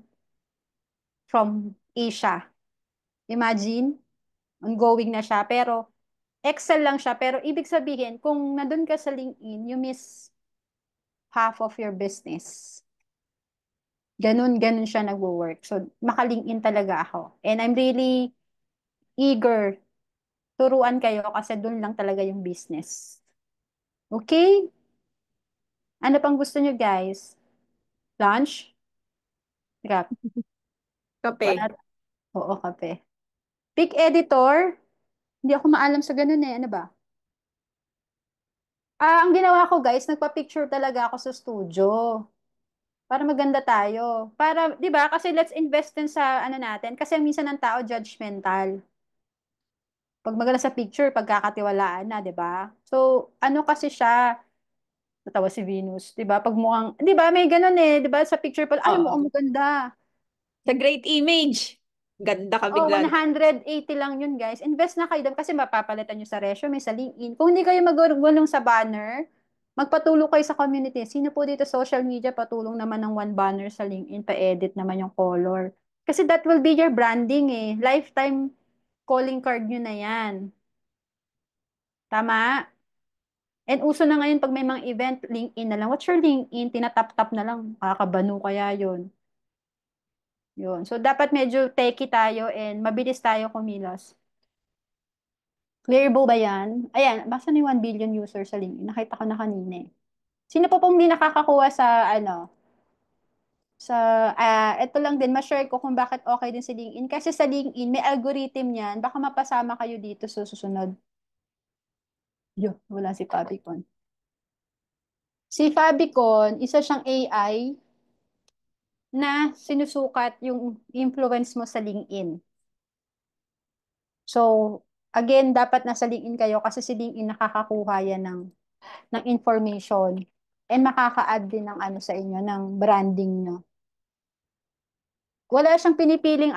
from Asia. Imagine, ongoing na siya. Pero, Excel lang siya. Pero, ibig sabihin, kung nandun ka sa LinkedIn, you miss half of your business. Ganun siya nagwo-work. So, maka-LinkedIn talaga ako. And I'm really eager turuan kayo kasi doon lang talaga yung business. Okay? Ano pang gusto nyo, guys? Lunch? Grab. Kape. Oo, kape. Pick editor? Hindi ako maalam sa ganun Ano ba? Ang ginawa ko, guys, nagpa-picture talaga ako sa studio. Para maganda tayo. Para, di ba? Kasi let's invest din sa natin. Kasi minsan ang tao judgmental. Pag maganda sa picture, pagkakatiwalaan na, di ba? So, ano kasi siya, natawa si Venus, di ba? Pag mukhang, di ba, may ganun di ba? Sa picture pa, ay, mukhang maganda. Sa great image. Ganda ka Oh, bigla. 180 lang yun, guys. Invest na kayo doon kasi mapapalitan nyo sa resume, sa LinkedIn. Kung hindi kayo magulong sa banner, magpatulong kayo sa community. Sino po dito social media, patulong naman ng one banner sa LinkedIn, pa-edit naman yung color. Kasi that will be your branding Lifetime calling card nyo na yan. Tama? And uso na ngayon pag may mga event, LinkedIn na lang. What's your LinkedIn? Tinatap-tap na lang. Kakabano kaya yun. Yun. So, dapat medyo techy tayo and mabilis tayo kumilos. Clearable ba yan? Ayan, basta ni 1 billion users sa LinkedIn. Nakita ko na kanina Sino po pong hindi nakakakuha sa, Ito lang din, ma-share ko kung bakit okay din si LinkedIn. Kasi sa LinkedIn, may algorithm yan. Baka mapasama kayo dito sa susunod. Wala si Fabicon. Si Fabicon, isa siyang AI na sinusukat yung influence mo sa LinkedIn. So, again, dapat nasa LinkedIn kayo kasi si LinkedIn nakakakuha yan ng information and makaka-add din ng ano sa inyo, ng branding nyo. Wala siyang pinipiling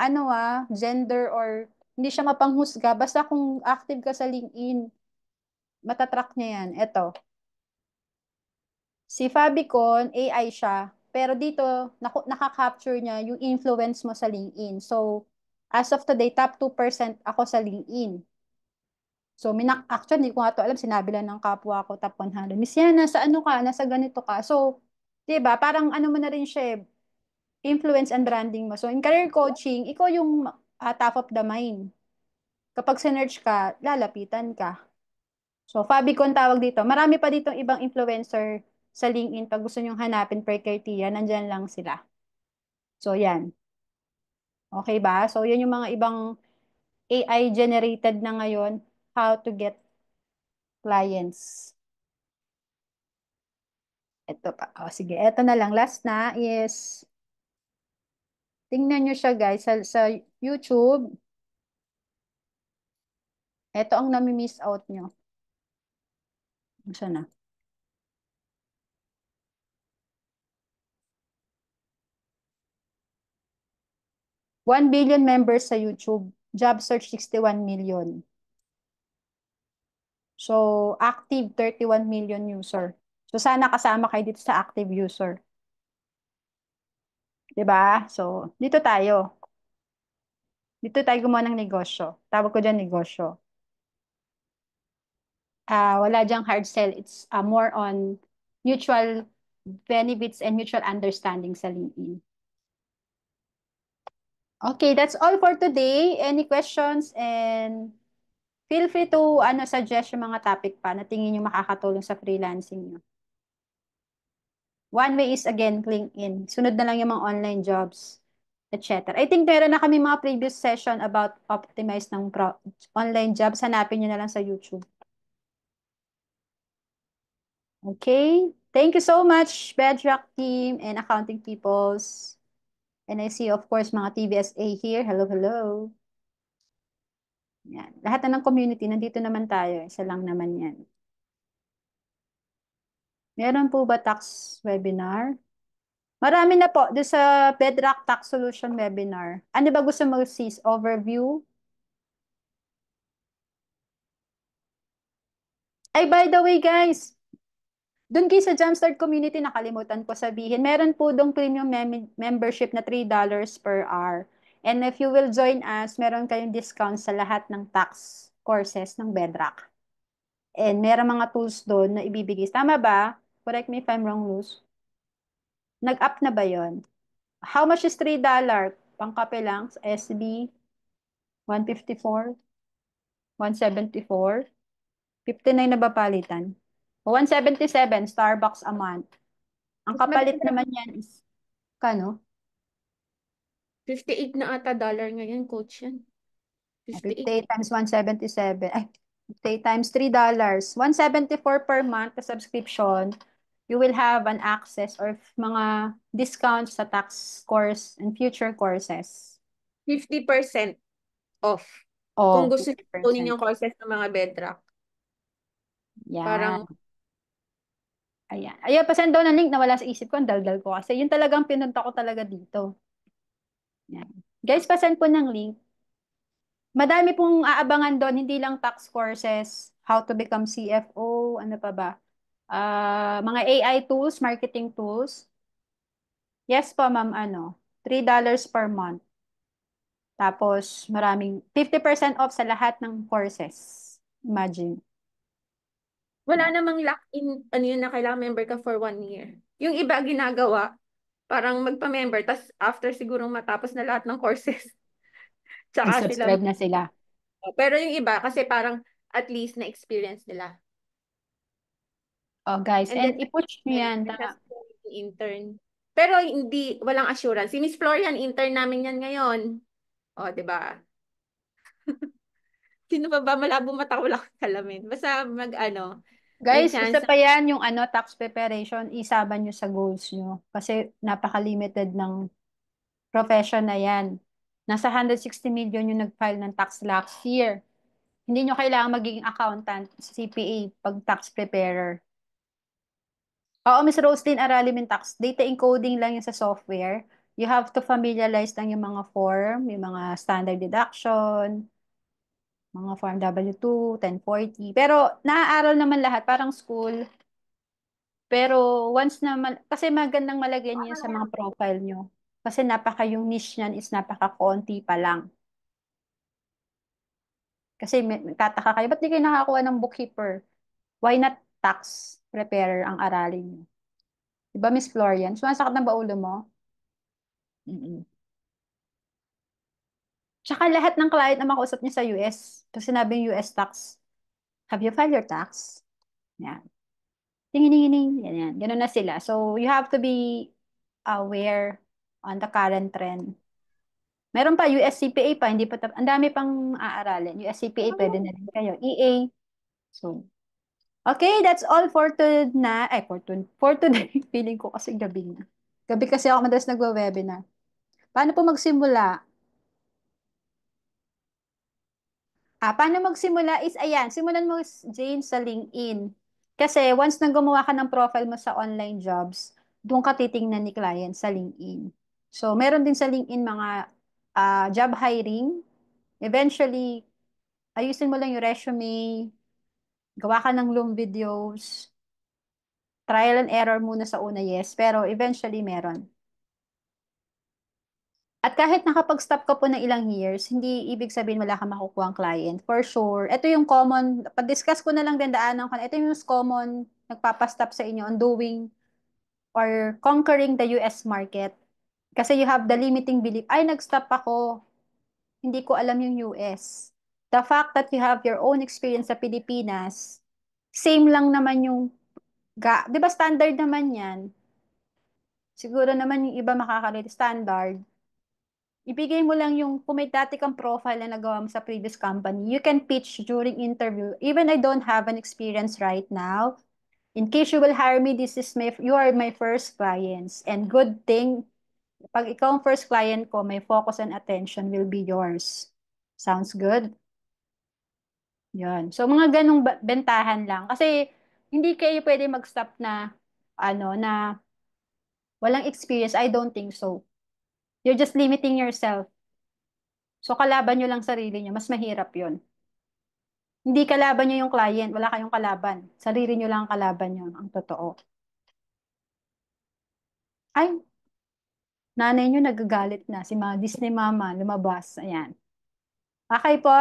gender or hindi siya mapanghusga. Basta kung active ka sa LinkedIn, matatrack niya yan. Ito. Si Fabicon, AI siya. Pero dito, nakaka-capture niya yung influence mo sa LinkedIn. So, as of today, top 2% ako sa LinkedIn. So, actually, hindi ko nga to alam, sinabi lang ng kapwa ko, top 100. Miss Yana, nasa ano ka? Nasa ganito ka. So, di ba, parang ano mo na rin siya, influence and branding mo. So, in career coaching, ikaw yung top of the mind. Kapag sinerch ka, lalapitan ka. So, Fabicon tawag dito. Marami pa ditong ibang influencer sa LinkedIn. Pag gusto nyong hanapin per criteria, nandyan lang sila. So, yan. Okay ba? So, yan yung mga ibang AI generated na ngayon. How to get clients. Ito pa. Sige, ito na lang. Last na is, tingnan nyo siya guys sa YouTube. Ito ang nami-miss out nyo. Siya na. 1 billion members sa YouTube. Job search 61 million. So, active 31 million user. So, sana kasama kayo dito sa active user. 'Di ba? So, dito tayo. Dito tayo gumawa ng negosyo. Tawag ko dyan negosyo. Wala dyang hard sell. It's more on mutual benefits and mutual understanding sa LinkedIn. Okay, that's all for today. Any questions? And feel free to suggest yung mga topic pa na tingin nyo makakatulong sa freelancing nyo. One way is again, LinkedIn. Sunod na lang yung mga online jobs, etc. I think meron na kami mga previous session about optimize ng online jobs. Hanapin nyo na lang sa YouTube. Okay? Thank you so much, Bedrock team and accounting peoples. And I see, of course, mga TVSA here. Hello, hello. Yan. Lahat na ng community, nandito naman tayo. Isa lang naman yan. Meron po ba tax webinar? Marami na po doon sa Bedrock Tax Solution webinar. Ano ba gusto mo sis? Overview? Ay, by the way, guys, doon kayo sa Jumpstart Community, nakalimutan ko sabihin, meron po dong premium membership na $3 per hour. And if you will join us, meron kayong discount sa lahat ng tax courses ng Bedrock. And meron mga tools doon na ibibigay. Tama ba? Correct me if I'm wrong, Luz. Nag-up na ba yon? How much is $3? Pangkape lang sa SB, 154, 174, 59 na ba palitan? 177, Starbucks a month. Ang kapalit naman yan is, kano? 58 na ata dollar ngayon, coach yan. 58 times 177. Ay, 58 times $3. 174 per month na subscription. You will have an access or mga discounts sa tax course and future courses. 50% off. Oh, Kung gusto niyo 50%. kunin yung courses ng mga Bedrock. Yan. Parang, Ayan. Ayan, pasend daw ng link na wala sa isip ko. Ang daldal ko kasi. Yun talagang pinunta ko talaga dito. Yan. Guys, pasend po ng link. Madami pong aabangan doon. Hindi lang tax courses, how to become CFO, ano pa ba? Mga AI tools, marketing tools. Yes po, ma'am, $3 per month. Tapos, maraming 50% off sa lahat ng courses. Imagine. wala namang lock-in, ano yun na kailangan member ka for 1 year. Yung iba ginagawa, parang magpa-member, tas after sigurong matapos na lahat ng courses, tsaka sila. Subscribe na sila. Pero yung iba, kasi parang at least na-experience nila. Oh, guys, And and then, i-push nyo yan. intern. Pero hindi, walang assurance. Si Miss Florian, intern namin yan ngayon. O, di ba? Sino pa ba? Malabo mata ko lang salamin. Basta ano, may Guys, chance. isa pa yan yung tax preparation, isaban nyo sa goals nyo. Kasi napaka-limited ng profession na yan. Nasa 160 million yung nag-file ng tax last year. Hindi nyo kailangan magiging accountant, CPA, pag tax preparer. Oo, Miss Roslyn, aralin yung tax. Data encoding lang yung sa software. You have to familiarize lang yung mga form, yung mga standard deduction, mga form W-2, 1040. Pero naaaral naman lahat, parang school. Pero once na, kasi magandang malagyan niyo yan sa mga profile nyo. Kasi yung niche niyan is napaka-konti pa lang. Kasi tataka kayo, ba't di kayo nakakuha ng bookkeeper? Why not tax preparer ang aralin niyo? Diba, Miss Florian? Sumasakit na ba ulo mo? Mm-mm. Tsaka lahat ng client na makausap niya sa US, pag sinabing US tax, have you filed your tax? Yan. Tingin-tingin, yan, yan. Ganun na sila. So, you have to be aware on the current trend. Meron pa, USCPA pa, hindi pa, ang dami pang aaralin. USCPA, pwede na rin kayo. EA. So, okay, that's all for for today. Feeling ko kasi gabi na. Gabi kasi ako madalas nagwa-webinar. Paano po magsimula? Paano magsimula is, ayan, simulan mo, Jane, sa LinkedIn. Kasi once na gumawa ka ng profile mo sa online jobs, doon ka titingnan ni client sa LinkedIn. So, meron din sa LinkedIn mga job hiring. Eventually, ayusin mo lang yung resume, gawa ka ng Loom videos, trial and error muna sa una, yes, pero eventually meron. At kahit nakapag-stop ka po ng ilang years, hindi ibig sabihin wala kang makukuha ang client. For sure. Ito yung common, pag-discuss ko na lang din daanan ko. Ito yung most common nagpapastop sa inyo on doing or conquering the US market. Kasi you have the limiting belief, ay, nag-stop ako. Hindi ko alam yung US. The fact that you have your own experience sa Pilipinas, same lang naman yung, di ba standard naman yan? Siguro naman yung iba makakalito standard. Ibigay mo lang yung, kung may dati kang profile na nagawa mo sa previous company, you can pitch during interview. Even I don't have an experience right now. In case you will hire me, you are my first clients. And good thing, pag ikaw ang first client ko, my focus and attention will be yours. Sounds good? Yan. So, mga ganong bentahan lang. Kasi, hindi kayo pwede mag-stop na, na walang experience. I don't think so. You're just limiting yourself. So, kalaban nyo lang sarili nyo. Mas mahirap yun. Hindi kalaban nyo yung client. Wala kayong kalaban. Sarili nyo lang ang kalaban nyo. Ang totoo. Ay, nanay nyo nagagalit na. Si mga Disney Mama, lumabas. Ayan. Okay po.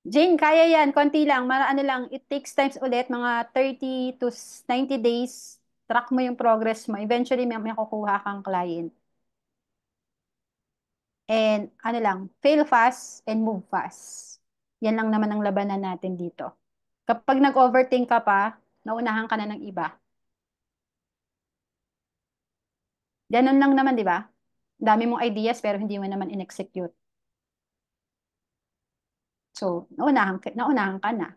Jane, kaya yan. Konti lang. Ano lang. It takes times ulit. Mga 30 to 90 days. Track mo yung progress mo. Eventually, may kukuha kang client. And ano lang, fail fast and move fast. Yan lang naman ang labanan natin dito. Kapag nag-overthink ka pa, naunahan ka na ng iba. Ganun lang naman, di ba? Dami mong ideas pero hindi mo naman in-execute. So, naunahan ka na.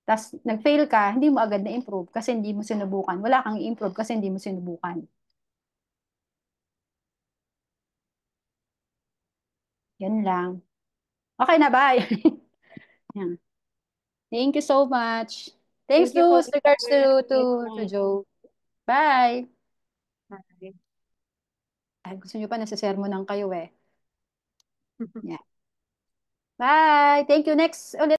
Tapos, nag-fail ka, hindi mo agad na-improve kasi hindi mo sinubukan. Wala kang i-improve kasi hindi mo sinubukan. Yan lang. Okay na, bye. Yan. Thank you so much. Thanks Thank you po, to Miss regards to Florian. Joe. Bye. Bye. Ay, gusto nyo pa nasa-sermonan kayo eh. Yeah. Bye. Thank you. Next ulit.